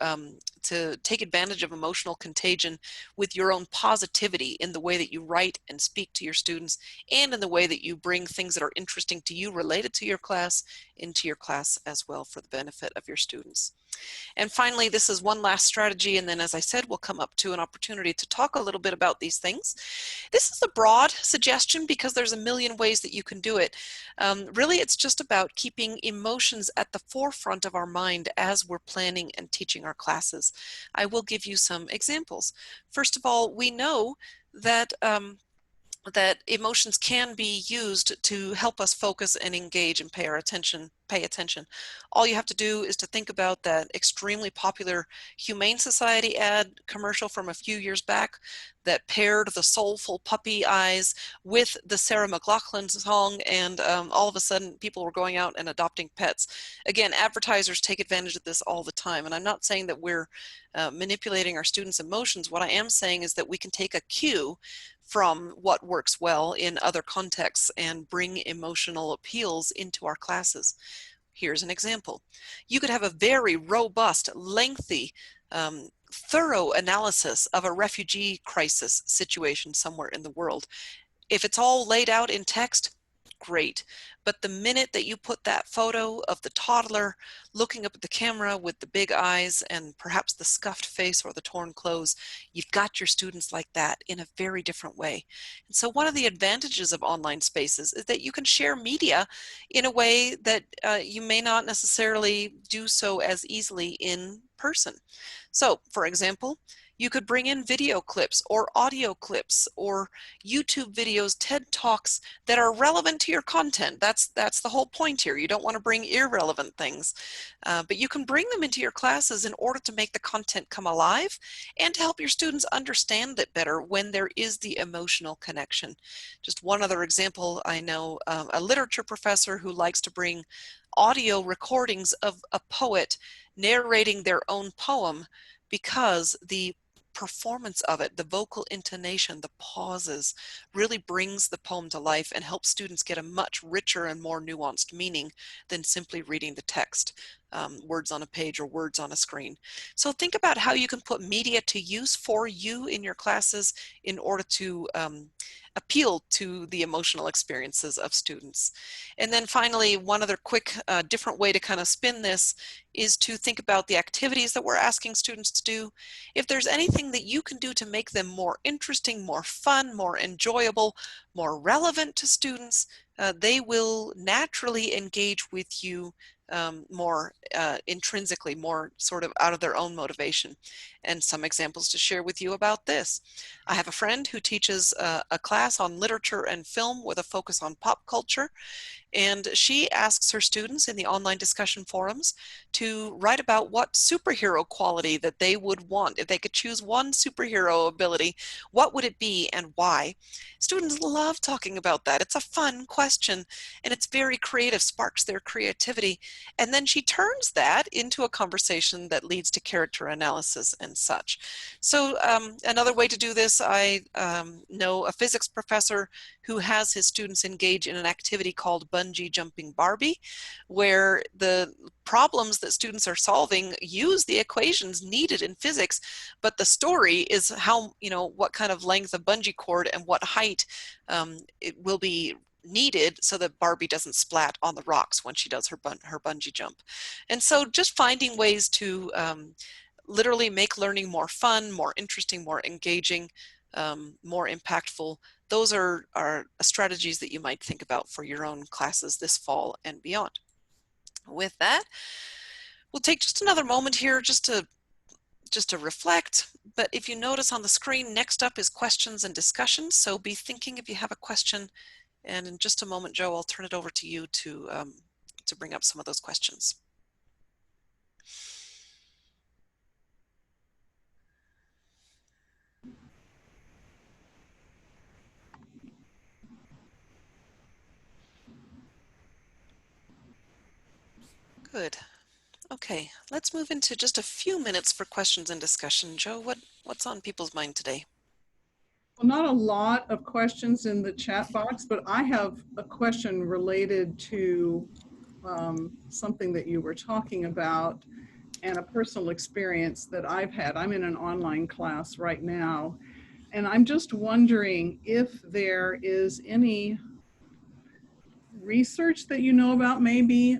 take advantage of emotional contagion with your own positivity in the way that you write and speak to your students, and in the way that you bring things that are interesting to you related to your class into your class as well, for the benefit of your students. And finally, this is one last strategy, and then, as I said, we'll come up to an opportunity to talk a little bit about these things. This is a broad suggestion because there's a million ways that you can do it. Really, it's just about keeping emotions at the forefront of our mind as we're planning and teaching our classes. I will give you some examples. First of all, we know that that emotions can be used to help us focus and engage and pay attention. All you have to do is to think about that extremely popular Humane Society ad commercial from a few years back that paired the soulful puppy eyes with the Sarah McLachlan song, and all of a sudden people were going out and adopting pets. Again, advertisers take advantage of this all the time, and I'm not saying that we're manipulating our students' emotions. What I am saying is that we can take a cue from what works well in other contexts and bring emotional appeals into our classes. Here's an example. You could have a very robust, lengthy, thorough analysis of a refugee crisis situation somewhere in the world. If it's all laid out in text, great. But the minute that you put that photo of the toddler looking up at the camera with the big eyes and perhaps the scuffed face or the torn clothes, you've got your students like that in a very different way. And so one of the advantages of online spaces is that you can share media in a way that you may not necessarily do so as easily in person. So, for example, you could bring in video clips or audio clips or YouTube videos, TED Talks that are relevant to your content. That's the whole point here. You don't want to bring irrelevant things, but you can bring them into your classes in order to make the content come alive and to help your students understand it better when there is the emotional connection. Just one other example, I know a literature professor who likes to bring audio recordings of a poet narrating their own poem, because the performance of it, the vocal intonation, the pauses, really brings the poem to life and helps students get a much richer and more nuanced meaning than simply reading the text, words on a page or words on a screen. So think about how you can put media to use for you in your classes in order to appeal to the emotional experiences of students. And then finally, one other quick different way to kind of spin this is to think about the activities that we're asking students to do. If there's anything that you can do to make them more interesting, more fun, more enjoyable, more relevant to students, they will naturally engage with you more intrinsically, more sort of out of their own motivation. And some examples to share with you about this. I have a friend who teaches a class on literature and film with a focus on pop culture. And she asks her students in the online discussion forums to write about what superhero quality that they would want. If they could choose one superhero ability, what would it be and why? Students love talking about that. It's a fun question and it's very creative, sparks their creativity. And then she turns that into a conversation that leads to character analysis and such. So another way to do this, I know a physics professor who has his students engage in an activity called bungee jumping Barbie, where the problems that students are solving use the equations needed in physics, but the story is how, what kind of length of bungee cord and what height it will be needed so that Barbie doesn't splat on the rocks when she does her bungee jump. And so just finding ways to literally make learning more fun, more interesting, more engaging, more impactful. Those are strategies that you might think about for your own classes this fall and beyond. With that, we'll take just another moment here just to reflect. But if you notice on the screen, next up is questions and discussions. So be thinking if you have a question. And in just a moment, Jo, I'll turn it over to you to bring up some of those questions. Good. Okay, let's move into just a few minutes for questions and discussion. Jo, what's on people's mind today? Well, not a lot of questions in the chat box, but I have a question related to something that you were talking about and a personal experience that I've had. I'm in an online class right now, and I'm just wondering if there is any research that you know about, maybe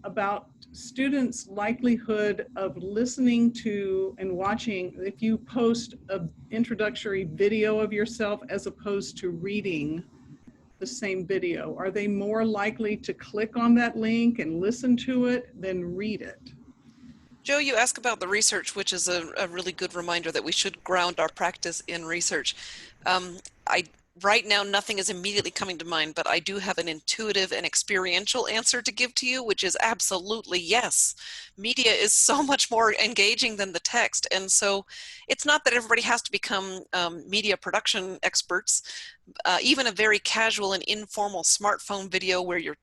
about students' likelihood of listening to and watching, if you post an introductory video of yourself as opposed to reading the same video, are they more likely to click on that link and listen to it than read it? Jo, you ask about the research, which is a really good reminder that we should ground our practice in research. Right now, nothing is immediately coming to mind, but I do have an intuitive and experiential answer to give to you, which is absolutely yes. Media is so much more engaging than the text. And so it's not that everybody has to become media production experts. Even a very casual and informal smartphone video where you're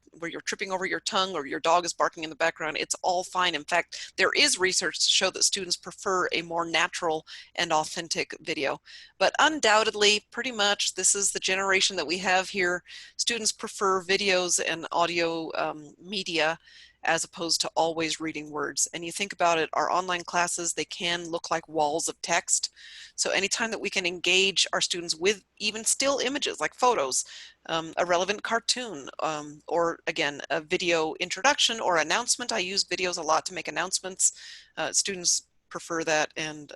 tripping over your tongue or your dog is barking in the background, it's all fine. In fact, there is research to show that students prefer a more natural and authentic video. But undoubtedly, pretty much, this is the generation that we have here. Students prefer videos and audio media as opposed to always reading words. And you think about it, our online classes, they can look like walls of text. So anytime that we can engage our students with even still images like photos, a relevant cartoon, or again, a video introduction or announcement. I use videos a lot to make announcements. Students prefer that, and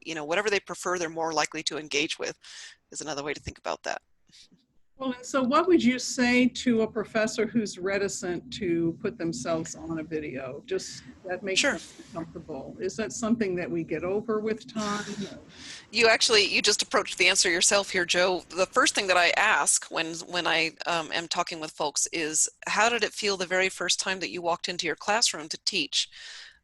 whatever they prefer, they're more likely to engage with, is another way to think about that. Well, and so what would you say to a professor who's reticent to put themselves on a video? Just that makes them uncomfortable. Is that something that we get over with time? You just approached the answer yourself here, Jo. The first thing that I ask when I am talking with folks is, how did it feel the very first time that you walked into your classroom to teach?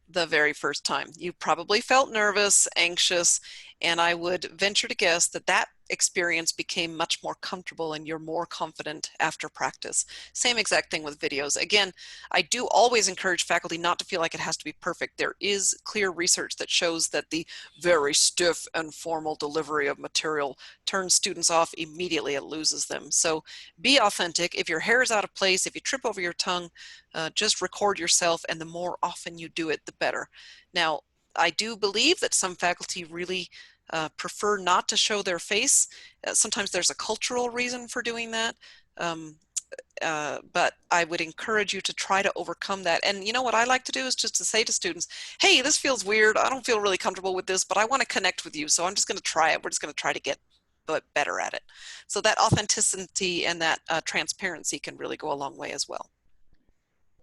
The very first time. You probably felt nervous, anxious, and I would venture to guess that that experience became much more comfortable and you're more confident after practice. Same exact thing with videos. Again, I do always encourage faculty not to feel like it has to be perfect. There is clear research that shows that the very stiff and formal delivery of material turns students off immediately. It loses them. So be authentic. If your hair is out of place, if you trip over your tongue, just record yourself, and the more often you do it, the better. Now, I do believe that some faculty really prefer not to show their face. Sometimes there's a cultural reason for doing that, but I would encourage you to try to overcome that. And you know what I like to do is just to say to students, hey, this feels weird. I don't feel really comfortable with this, but I want to connect with you, so I'm just going to try it. We're just going to try to get but better at it. So that authenticity and that transparency can really go a long way as well.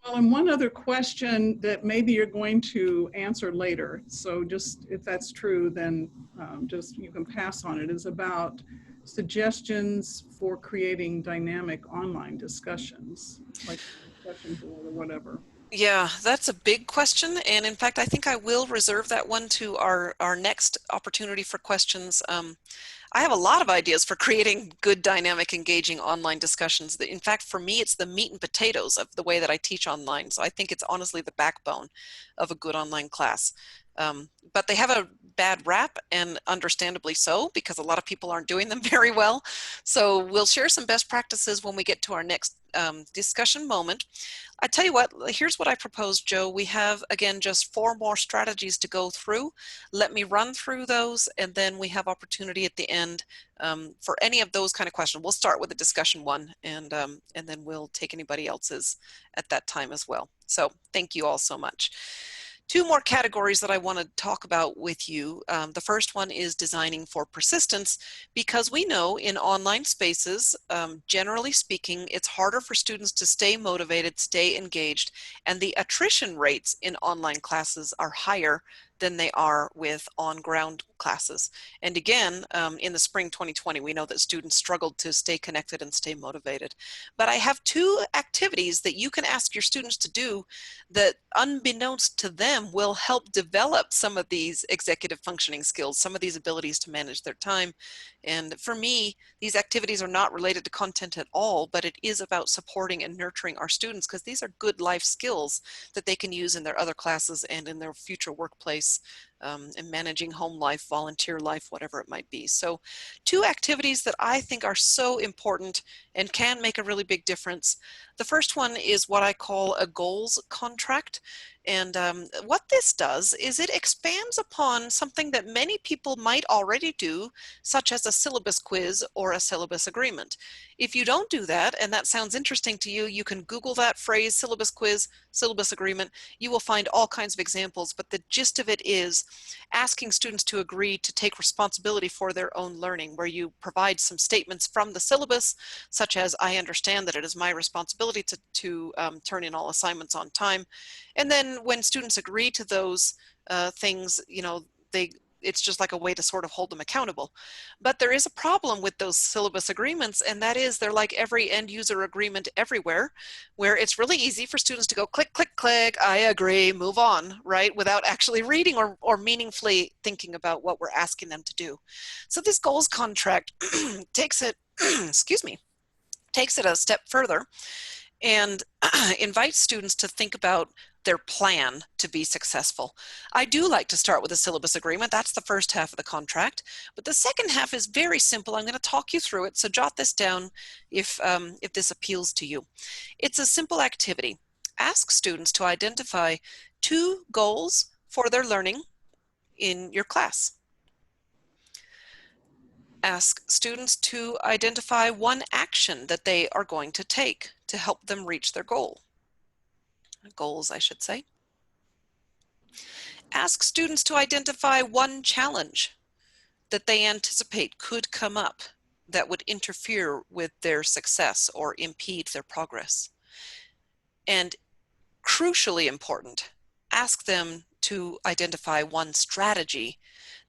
Well, and one other question that maybe you're going to answer later, so just if that's true, then just you can pass on it, is about suggestions for creating dynamic online discussions, like discussion board or whatever. Yeah, that's a big question. And in fact, I think I will reserve that one to our next opportunity for questions. I have a lot of ideas for creating good, dynamic, engaging online discussions. In fact, for me, it's the meat and potatoes of the way that I teach online. So I think it's honestly the backbone of a good online class. But they have a bad rap, and understandably so, because a lot of people aren't doing them very well. So we'll share some best practices when we get to our next discussion moment. I tell you what, here's what I propose, Jo. We have, again, just 4 more strategies to go through. Let me run through those, and then we have opportunity at the end for any of those kind of questions. We'll start with the discussion one, and then we'll take anybody else's at that time as well. So thank you all so much. 2 more categories that I want to talk about with you. The first one is designing for persistence, because we know in online spaces, generally speaking, it's harder for students to stay motivated, stay engaged, and the attrition rates in online classes are higher than they are with on-ground classes. And again, in the spring 2020, we know that students struggled to stay connected and stay motivated. But I have 2 activities that you can ask your students to do that, unbeknownst to them, will help develop some of these executive functioning skills, some of these abilities to manage their time. And for me, these activities are not related to content at all, but it is about supporting and nurturing our students, because these are good life skills that they can use in their other classes and in their future workplace, and managing home life, volunteer life, whatever it might be. So 2 activities that I think are so important and can make a really big difference. The first one is what I call a goals contract. And what this does is it expands upon something that many people might already do, such as a syllabus quiz or a syllabus agreement. If you don't do that, and that sounds interesting to you, you can Google that phrase, syllabus quiz, syllabus agreement. You will find all kinds of examples, but the gist of it is asking students to agree to take responsibility for their own learning, where you provide some statements from the syllabus, such as, I understand that it is my responsibility to turn in all assignments on time. And then when students agree to those things, you know, it's just like a way to sort of hold them accountable. But there is a problem with those syllabus agreements, and that is they're like every end user agreement everywhere, where it's really easy for students to go click, click, click, I agree, move on, right? Without actually reading or meaningfully thinking about what we're asking them to do. So this goals contract takes it, excuse me, takes it a step further and invites students to think about their plan to be successful. I do like to start with a syllabus agreement. That's the first half of the contract. But the second half is very simple. I'm going to talk you through it, so jot this down if this appeals to you. It's a simple activity. Ask students to identify 2 goals for their learning in your class. Ask students to identify 1 action that they are going to take to help them reach their goals, I should say. Ask students to identify 1 challenge that they anticipate could come up that would interfere with their success or impede their progress. And crucially important, ask them to identify 1 strategy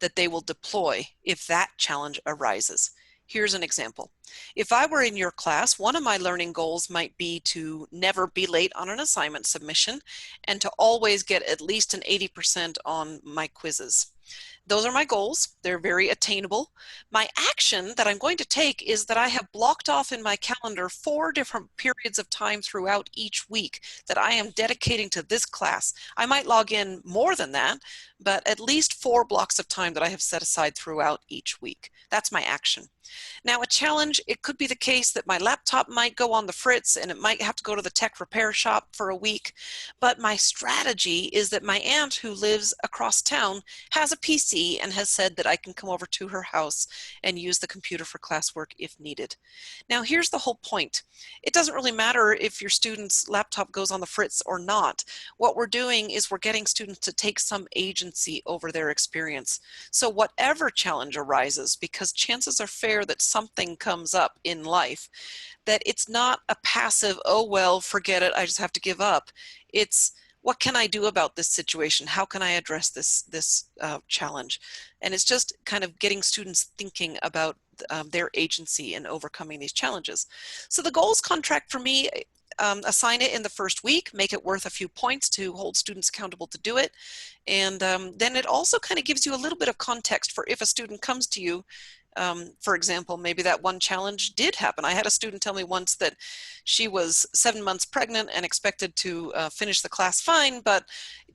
that they will deploy if that challenge arises. Here's an example. If I were in your class, one of my learning goals might be to never be late on an assignment submission and to always get at least an 80% on my quizzes. Those are my goals. They're very attainable. My action that I'm going to take is that I have blocked off in my calendar 4 different periods of time throughout each week that I am dedicating to this class. I might log in more than that, but at least 4 blocks of time that I have set aside throughout each week. That's my action. Now, a challenge, it could be the case that my laptop might go on the fritz and it might have to go to the tech repair shop for a week. But my strategy is that my aunt, who lives across town, has a PC and has said that I can come over to her house and use the computer for classwork if needed. Now, here's the whole point. It doesn't really matter if your student's laptop goes on the fritz or not. What we're doing is we're getting students to take some agency over their experience. So whatever challenge arises, because chances are fair that something comes up in life, that it's not a passive, oh, well, forget it, I just have to give up. It's, what can I do about this situation? How can I address this challenge? And it's just kind of getting students thinking about their agency in overcoming these challenges. So the goals contract for me, assign it in the first week, make it worth a few points to hold students accountable to do it. And then it also kind of gives you a little bit of context for if a student comes to you. For example, maybe that one challenge did happen. I had a student tell me once that she was 7 months pregnant and expected to finish the class fine, but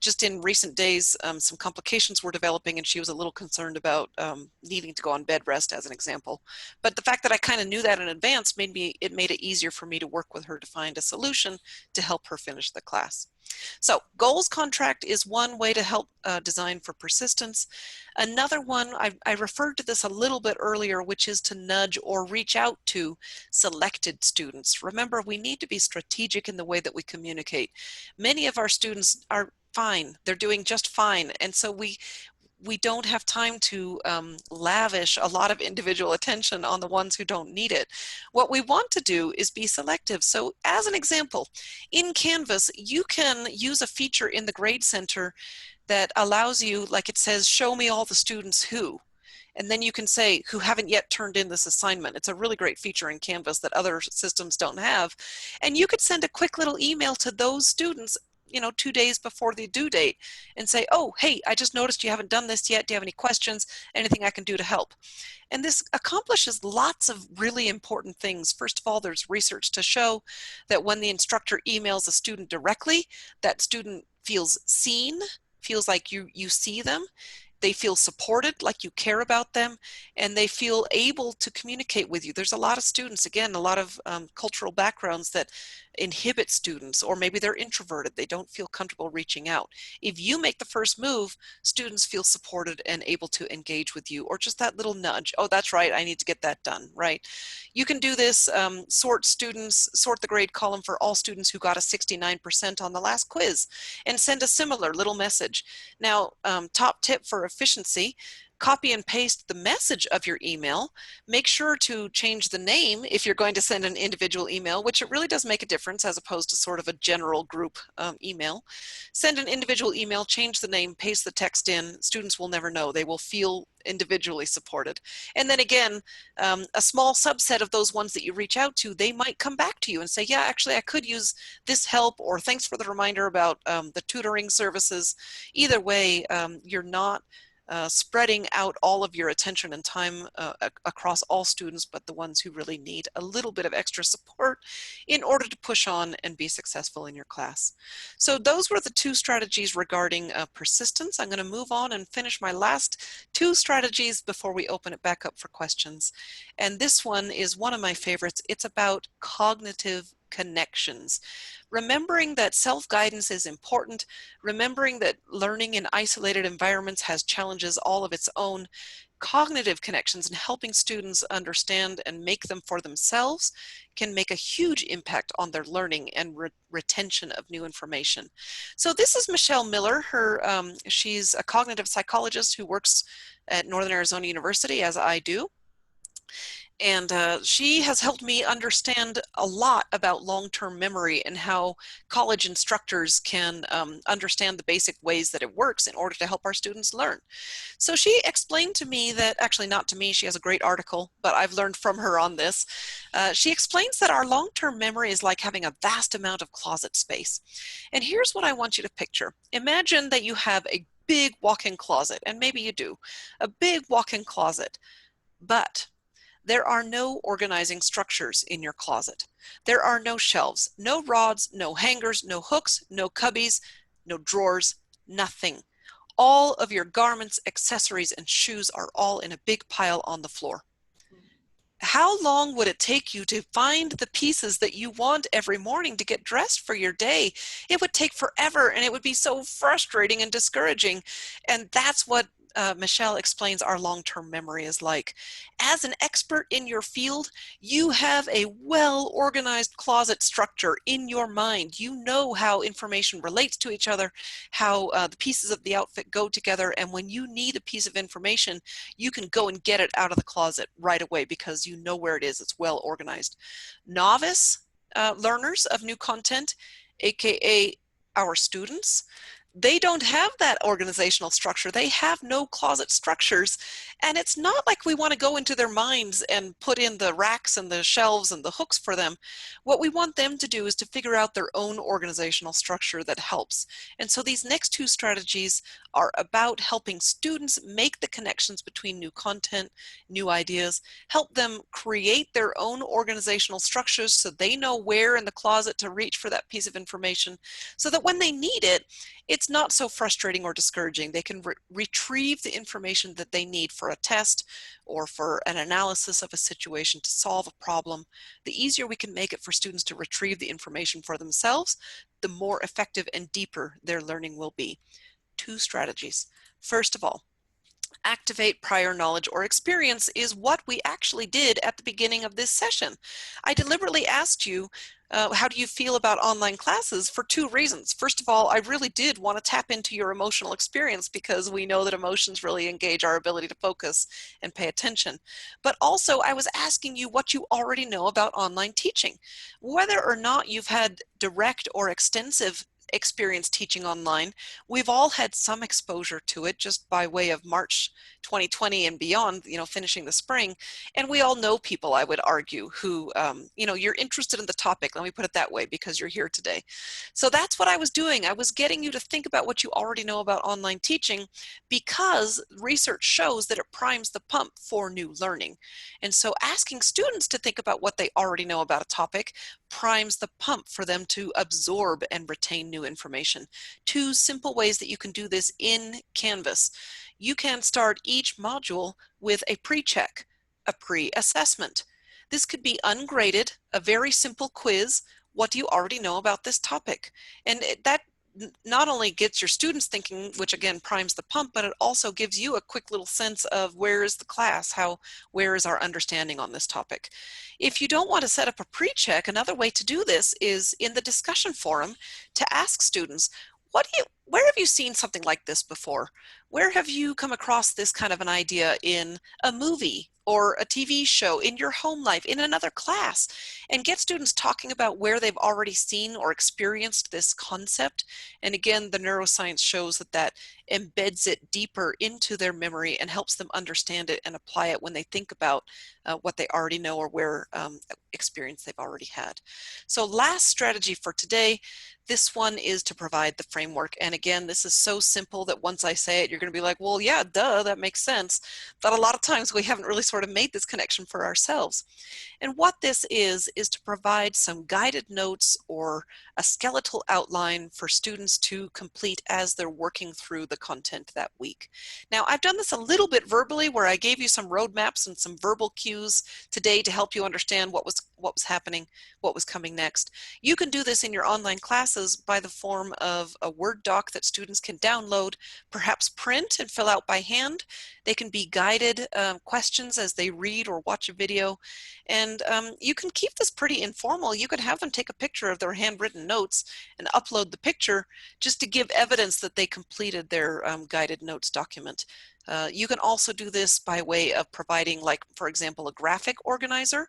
just in recent days, some complications were developing and she was a little concerned about needing to go on bed rest, as an example. But the fact that I kind of knew that in advance made it easier for me to work with her to find a solution to help her finish the class. So goals contract is one way to help design for persistence. Another one, I referred to this a little bit earlier, which is to nudge or reach out to selected students. Remember, we need to be strategic in the way that we communicate. Many of our students are fine. They're doing just fine. And so we don't have time to lavish a lot of individual attention on the ones who don't need it. What we want to do is be selective. So as an example, in Canvas, you can use a feature in the Grade Center that allows you, like it says, show me all the students who. And then you can say, who haven't yet turned in this assignment. It's a really great feature in Canvas that other systems don't have. And you could send a quick little email to those students, 2 days before the due date and say, oh, hey, I just noticed you haven't done this yet. Do you have any questions? Anything I can do to help? And this accomplishes lots of really important things. First of all, there's research to show that when the instructor emails a student directly, that student feels seen, feels like you see them. They feel supported, like you care about them, and they feel able to communicate with you. There's a lot of students, again, a lot of cultural backgrounds that inhibit students, or maybe they're introverted. They don't feel comfortable reaching out. If you make the first move, students feel supported and able to engage with you, or just that little nudge. Oh, that's right, I need to get that done, right? You can do this, sort the grade column for all students who got a 69% on the last quiz, and send a similar little message. Now, top tip for efficiency, copy and paste the message of your email. Make sure to change the name if you're going to send an individual email, which it really does make a difference as opposed to sort of a general group email. Send an individual email, change the name, paste the text in. Students will never know. They will feel individually supported. And then again, a small subset of those ones that you reach out to, they might come back to you and say, yeah, actually, I could use this help, or thanks for the reminder about the tutoring services. Either way, you're not spreading out all of your attention and time across all students, but the ones who really need a little bit of extra support in order to push on and be successful in your class. So those were the two strategies regarding persistence. I'm going to move on and finish my last two strategies before we open it back up for questions. And this one is one of my favorites. It's about cognitive connections. Remembering that self-guidance is important, remembering that learning in isolated environments has challenges all of its own, cognitive connections and helping students understand and make them for themselves can make a huge impact on their learning and retention of new information. So this is Michelle Miller. She's a cognitive psychologist who works at Northern Arizona University, as I do. And she has helped me understand a lot about long-term memory and how college instructors can understand the basic ways that it works in order to help our students learn. So she explained to me that, actually not to me, she has a great article, but I've learned from her on this. She explains that our long-term memory is like having a vast amount of closet space. And here's what I want you to picture. Imagine that you have a big walk-in closet, and maybe you do, a big walk-in closet, but there are no organizing structures in your closet. There are no shelves, no rods, no hangers, no hooks, no cubbies, no drawers, nothing. All of your garments, accessories, and shoes are all in a big pile on the floor. How long would it take you to find the pieces that you want every morning to get dressed for your day? It would take forever, and it would be so frustrating and discouraging. And that's what Michelle explains our long-term memory is like. As an expert in your field, you have a well-organized closet structure in your mind. You know how information relates to each other, how the pieces of the outfit go together, and when you need a piece of information, you can go and get it out of the closet right away because you know where it is. It's well organized. Novice learners of new content, aka our students, they don't have that organizational structure. They have no closet structures. And it's not like we want to go into their minds and put in the racks and the shelves and the hooks for them. What we want them to do is to figure out their own organizational structure that helps. And so these next two strategies are about helping students make the connections between new content, new ideas, help them create their own organizational structures so they know where in the closet to reach for that piece of information, so that when they need it, it's not so frustrating or discouraging. They can retrieve the information that they need for a test or for an analysis of a situation to solve a problem. The easier we can make it for students to retrieve the information for themselves, the more effective and deeper their learning will be. Two strategies. First of all, activate prior knowledge or experience is what we actually did at the beginning of this session. I deliberately asked you, how do you feel about online classes, for two reasons. First of all, I really did want to tap into your emotional experience because we know that emotions really engage our ability to focus and pay attention. But also I was asking you what you already know about online teaching. Whether or not you've had direct or extensive experience teaching online, we've all had some exposure to it just by way of March 2020 and beyond, finishing the spring. And we all know people, I would argue, who, you're interested in the topic, let me put it that way, because you're here today. So that's what I was doing. I was getting you to think about what you already know about online teaching, because research shows that it primes the pump for new learning. And so asking students to think about what they already know about a topic primes the pump for them to absorb and retain new information. Two simple ways that you can do this in Canvas. You can start each module with a pre-check, a pre-assessment. This could be ungraded, a very simple quiz. What do you already know about this topic? And that not only gets your students thinking, which again primes the pump, but it also gives you a quick little sense of where is the class, where is our understanding on this topic. If you don't want to set up a pre-check, another way to do this is in the discussion forum to ask students, where have you seen something like this before? Where have you come across this kind of an idea in a movie or a TV show, in your home life, in another class? And get students talking about where they've already seen or experienced this concept. And again, the neuroscience shows that embeds it deeper into their memory and helps them understand it and apply it when they think about what they already know or where experience they've already had. So last strategy for today, this one is to provide the framework. And again, this is so simple that once I say it, you're going to be like, well, yeah, duh, that makes sense. But a lot of times we haven't really sort of made this connection for ourselves. And what this is to provide some guided notes or a skeletal outline for students to complete as they're working through the content that week. Now, I've done this a little bit verbally, where I gave you some roadmaps and some verbal cues today to help you understand what was happening, what was coming next. You can do this in your online classes by the form of a Word doc that students can download, perhaps print and fill out by hand. They can be guided questions as they read or watch a video. And you can keep this pretty informal. You could have them take a picture of their handwritten notes and upload the picture just to give evidence that they completed their guided notes document. You can also do this by way of providing, like, for example, a graphic organizer,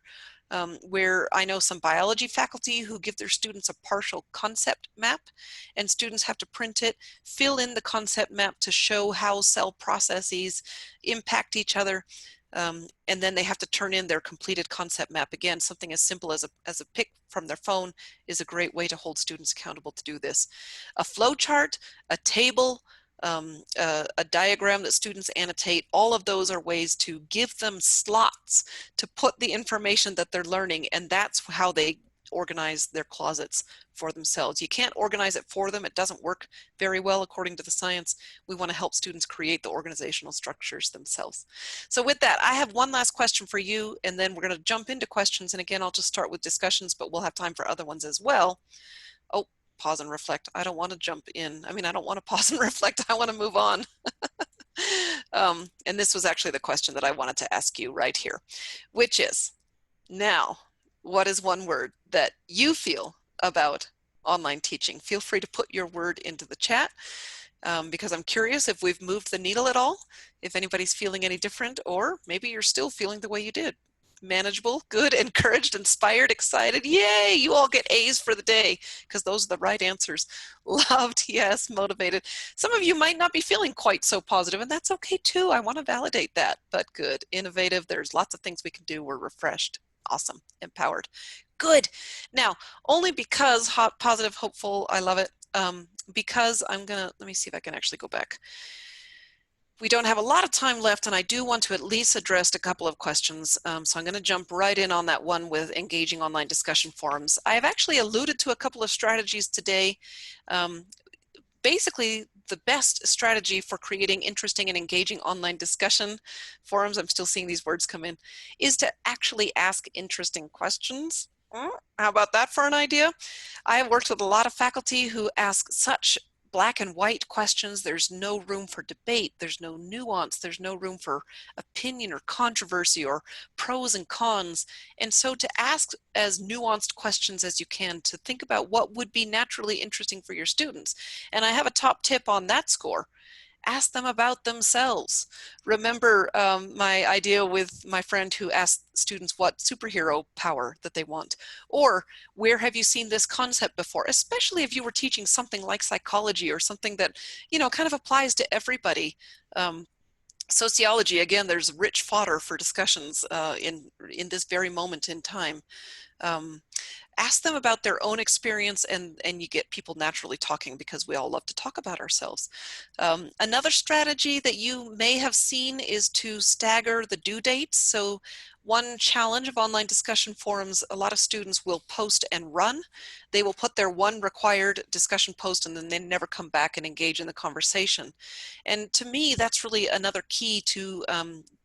where I know some biology faculty who give their students a partial concept map, and students have to print it, fill in the concept map to show how cell processes impact each other, and then they have to turn in their completed concept map. Again, something as simple as a pic from their phone is a great way to hold students accountable to do this. A flow chart, a table, a diagram that students annotate, all of those are ways to give them slots to put the information that they're learning, and that's how they organize their closets for themselves. You can't organize it for them. It doesn't work very well according to the science. We want to help students create the organizational structures themselves. So with that, I have one last question for you, and then we're going to jump into questions. And again, I'll just start with discussions, but we'll have time for other ones as well. Oh, pause and reflect. I don't want to jump in. I mean, I don't want to pause and reflect. I want to move on. And this was actually the question that I wanted to ask you right here, which is, now, what is one word that you feel about online teaching? Feel free to put your word into the chat, because I'm curious if we've moved the needle at all, if anybody's feeling any different, or maybe you're still feeling the way you did. Manageable, good, encouraged, inspired, excited. Yay, you all get A's for the day because those are the right answers. Loved, yes, motivated. Some of you might not be feeling quite so positive, and that's okay too. I want to validate that, but good, innovative. There's lots of things we can do. We're refreshed, awesome, empowered. Good. Now, only because hot, positive, hopeful, I love it. Because I'm gonna, let me see if I can actually go back. We don't have a lot of time left, and I do want to at least address a couple of questions. So I'm going to jump right in on that one with engaging online discussion forums. I have actually alluded to a couple of strategies today. Basically, the best strategy for creating interesting and engaging online discussion forums, I'm still seeing these words come in, is to actually ask interesting questions. How about that for an idea? I have worked with a lot of faculty who ask such black and white questions. There's no room for debate. There's no nuance. There's no room for opinion or controversy or pros and cons. And so to ask as nuanced questions as you can, to think about what would be naturally interesting for your students. And I have a top tip on that score. Ask them about themselves. Remember my idea with my friend who asked students what superhero power that they want, or where have you seen this concept before, especially if you were teaching something like psychology or something that, you know, kind of applies to everybody. Sociology, again, there's rich fodder for discussions in this very moment in time. Ask them about their own experience, and you get people naturally talking because we all love to talk about ourselves. Another strategy that you may have seen is to stagger the due dates. So one challenge of online discussion forums, a lot of students will post and run. They will put their one required discussion post and then they never come back and engage in the conversation. And to me, that's really another key to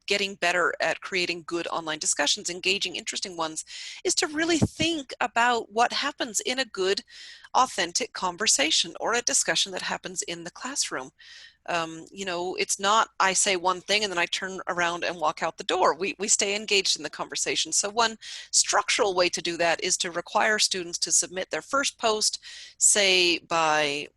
getting better at creating good online discussions, engaging, interesting ones, is to really think about what happens in a good, authentic conversation or a discussion that happens in the classroom. You know, it's not I say one thing and then I turn around and walk out the door. We stay engaged in the conversation. So one structural way to do that is to require students to submit their first post, say by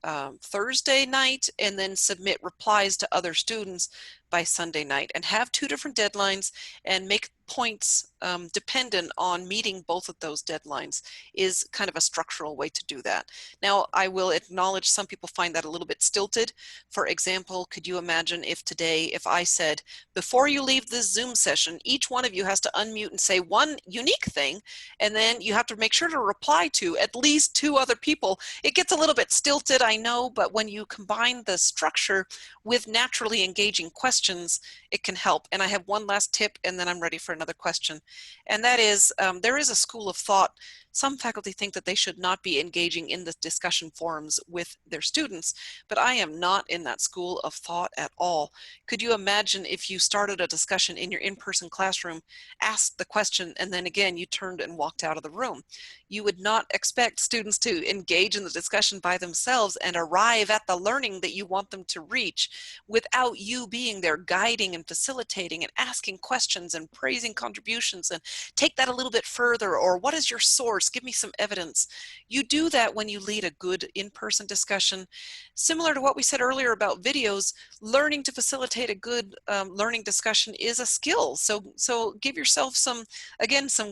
Thursday night, and then submit replies to other students by Sunday night, and have two different deadlines and make points dependent on meeting both of those deadlines is kind of a structural way to do that. Now, I will acknowledge some people find that a little bit stilted. For example, could you imagine if today, if I said, before you leave this Zoom session, each one of you has to unmute and say one unique thing, and then you have to make sure to reply to at least two other people. It gets a little bit stilted, I know, but when you combine the structure with naturally engaging questions, it can help. And I have one last tip, and then I'm ready for another question. And that is, there is a school of thought. Some faculty think that they should not be engaging in the discussion forums with their students, but I am not in that school of thought at all. Could you imagine if you started a discussion in your in-person classroom, asked the question, and then again, you turned and walked out of the room? You would not expect students to engage in the discussion by themselves and arrive at the learning that you want them to reach without you being there guiding and facilitating and asking questions and praising contributions and take that a little bit further, or what is your source? Give me some evidence. You do that when you lead a good in-person discussion. Similar to what we said earlier about videos, learning to facilitate a good learning discussion is a skill. So give yourself some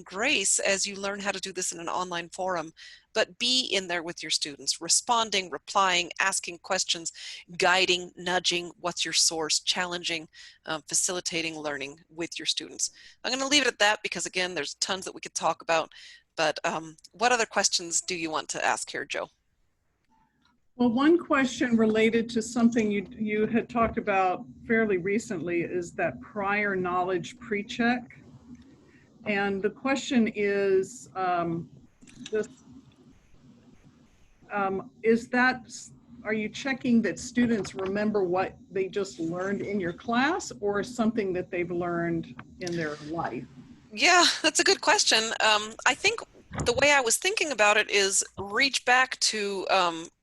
grace as you learn how to do this in an online forum, but be in there with your students, responding, replying, asking questions, guiding, nudging, what's your source, challenging, facilitating learning with your students. I'm going to leave it at that because, again, there's tons that we could talk about, but what other questions do you want to ask here, Jo? Well, one question related to something you had talked about fairly recently is that prior knowledge pre-check. And the question is, are you checking that students remember what they just learned in your class, or something that they've learned in their life? Yeah, that's a good question. I think the way I was thinking about it is reach back to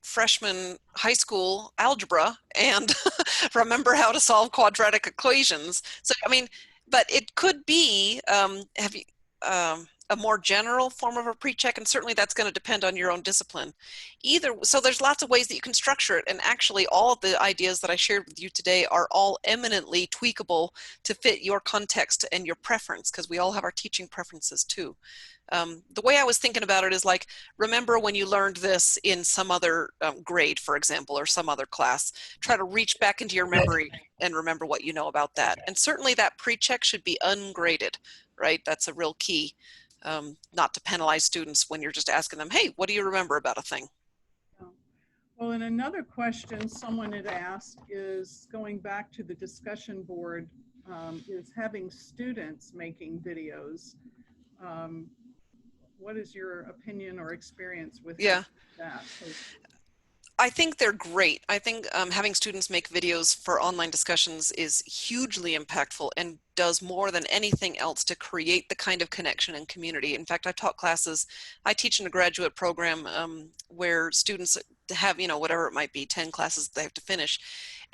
freshman high school algebra and remember how to solve quadratic equations. So, I mean, but it could be, a more general form of a pre-check, and certainly that's going to depend on your own discipline. So there's lots of ways that you can structure it, and actually all of the ideas that I shared with you today are all eminently tweakable to fit your context and your preference, because we all have our teaching preferences too. The way I was thinking about it is like, remember when you learned this in some other grade, for example, or some other class. Try to reach back into your memory and remember what you know about that. And certainly that pre-check should be ungraded, right? That's a real key, not to penalize students when you're just asking them, hey, what do you remember about a thing? Well, and another question someone had asked is going back to the discussion board, is having students making videos. What is your opinion or experience with that? I think they're great. I think having students make videos for online discussions is hugely impactful and does more than anything else to create the kind of connection and community. In fact, I taught classes, I teach in a graduate program where students have, you know, whatever it might be, 10 classes they have to finish.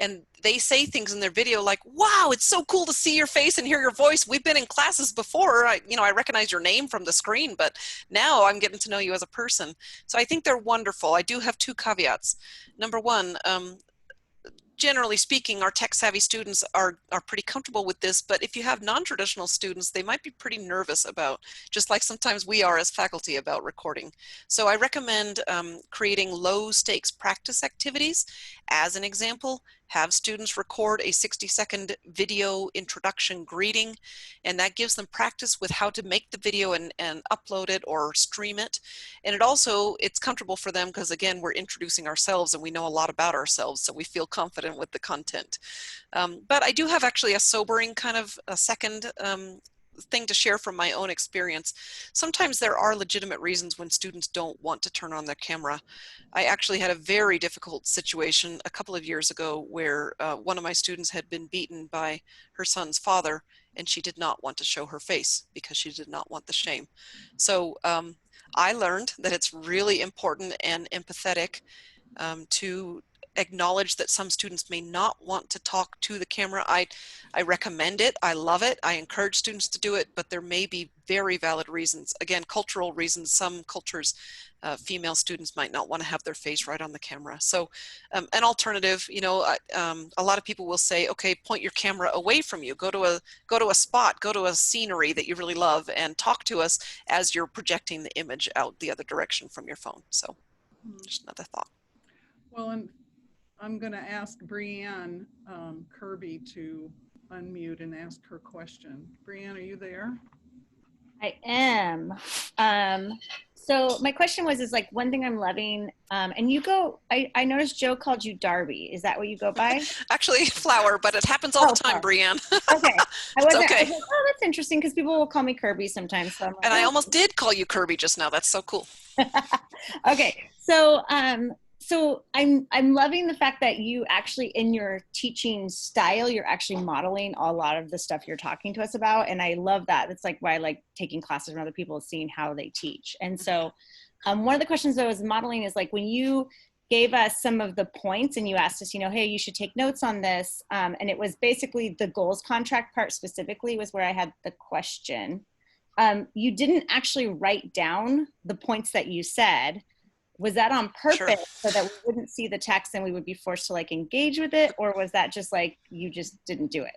And they say things in their video like, wow, it's so cool to see your face and hear your voice. We've been in classes before. I recognize your name from the screen, but now I'm getting to know you as a person. So I think they're wonderful. I do have two caveats. Number one, generally speaking, our tech-savvy students are pretty comfortable with this, but if you have non-traditional students, they might be pretty nervous about, just like sometimes we are as faculty, about recording. So I recommend creating low-stakes practice activities. As an example, have students record a 60-second video introduction greeting, and that gives them practice with how to make the video and upload it or stream it. And it's comfortable for them because, again, we're introducing ourselves and we know a lot about ourselves, so we feel confident with the content. But I do have actually a sobering kind of a second thing to share from my own experience. Sometimes there are legitimate reasons when students don't want to turn on their camera. I actually had a very difficult situation a couple of years ago where one of my students had been beaten by her son's father, and she did not want to show her face because she did not want the shame. So I learned that it's really important and empathetic to acknowledge that some students may not want to talk to the camera. I recommend it. I love it. I encourage students to do it, but there may be very valid reasons. Again, cultural reasons. Some cultures, female students might not want to have their face right on the camera. So an alternative, you know, a lot of people will say, okay, point your camera away from you. Go to a spot, go to a scenery that you really love and talk to us as you're projecting the image out the other direction from your phone. So just another thought. Well, and I'm going to ask Brianne Kirby to unmute and ask her question. Brianne, are you there? I am. So my question is like one thing I'm loving, and you go, I noticed Jo called you Darby. Is that what you go by? Actually, Flower, but it happens all the time, Brianne. Okay. I wasn't, okay. I was like, oh, that's interesting because people will call me Kirby sometimes. So I'm like, and I almost did call you Kirby just now. That's so cool. Okay. So, so I'm loving the fact that you actually, in your teaching style, you're actually modeling a lot of the stuff you're talking to us about. And I love that. That's like why I like taking classes from other people, seeing how they teach. And so one of the questions though is modeling is like when you gave us some of the points and you asked us, you know, hey, you should take notes on this. And it was basically the goals contract part specifically was where I had the question. You didn't actually write down the points that you said. Was that on purpose so that we wouldn't see the text and we would be forced to like engage with it? Or was that just like, you just didn't do it?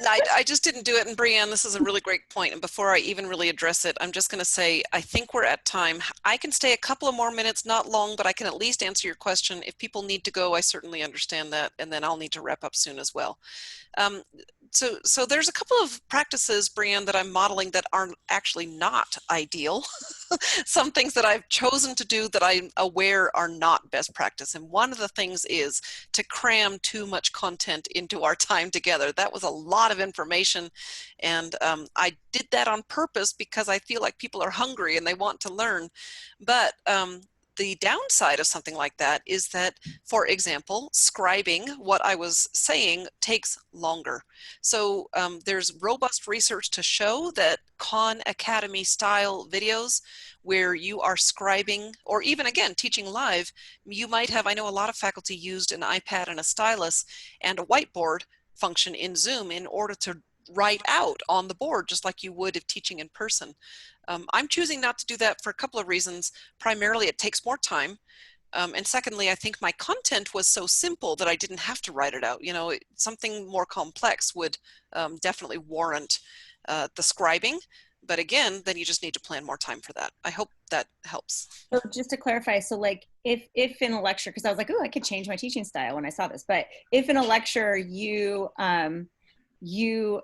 I just didn't do it. And Brianne, this is a really great point. And before I even really address it, I'm just going to say, I think we're at time. I can stay a couple of more minutes, not long, but I can at least answer your question. If people need to go, I certainly understand that. And then I'll need to wrap up soon as well. So there's a couple of practices, Brianne, that I'm modeling that are actually not ideal. Some things that I've chosen to do that I'm aware are not best practice. And one of the things is to cram too much content into our time together. That was a lot of information. And I did that on purpose because I feel like people are hungry and they want to learn. But the downside of something like that is that, for example, scribing what I was saying takes longer. So there's robust research to show that Khan Academy style videos where you are scribing, or even again, teaching live, you might have, I know a lot of faculty used an iPad and a stylus and a whiteboard function in Zoom in order to write out on the board, just like you would if teaching in person. I'm choosing not to do that for a couple of reasons. Primarily, it takes more time. And secondly, I think my content was so simple that I didn't have to write it out. You know, something more complex would definitely warrant the scribing. But again, then you just need to plan more time for that. I hope that helps. So just to clarify, so like if in a lecture, because I was like, oh, I could change my teaching style when I saw this, but if in a lecture you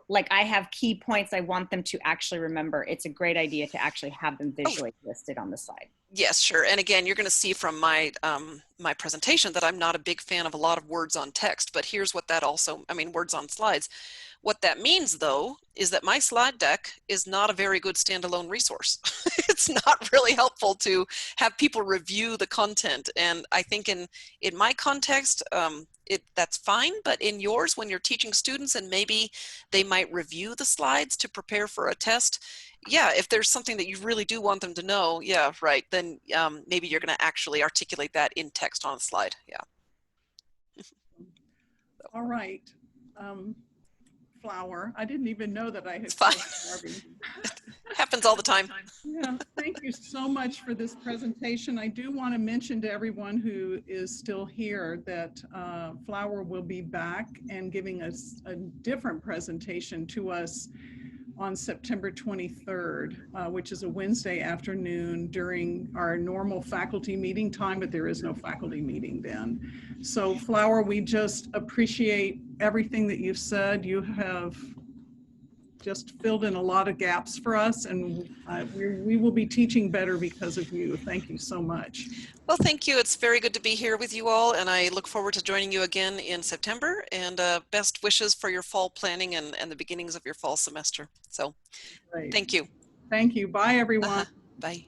like, I have key points I want them to actually remember, it's a great idea to actually have them visually listed on the slide. Yes, sure. And again, you're going to see from my my presentation that I'm not a big fan of a lot of words on text, but here's what that also, I mean, words on slides. What that means, though, is that my slide deck is not a very good standalone resource. It's not really helpful to have people review the content. And I think in my context, that's fine, but in yours, when you're teaching students and maybe they might review the slides to prepare for a test, yeah, if there's something that you really do want them to know, yeah, right, then maybe you're going to actually articulate that in text on a slide. Yeah. All right. Flower, I didn't even know that I had. It's fine. Happens all the time. Yeah, thank you so much for this presentation. I do want to mention to everyone who is still here that Flower will be back and giving us a different presentation to us on September 23rd, which is a Wednesday afternoon during our normal faculty meeting time, but there is no faculty meeting then. So Flower, we just appreciate everything that you've said. You have just filled in a lot of gaps for us, and we will be teaching better because of you. Thank you so much. Well, thank you. It's very good to be here with you all, and I look forward to joining you again in September, and best wishes for your fall planning and the beginnings of your fall semester. So, Great. Thank you. Thank you. Bye, everyone. Bye.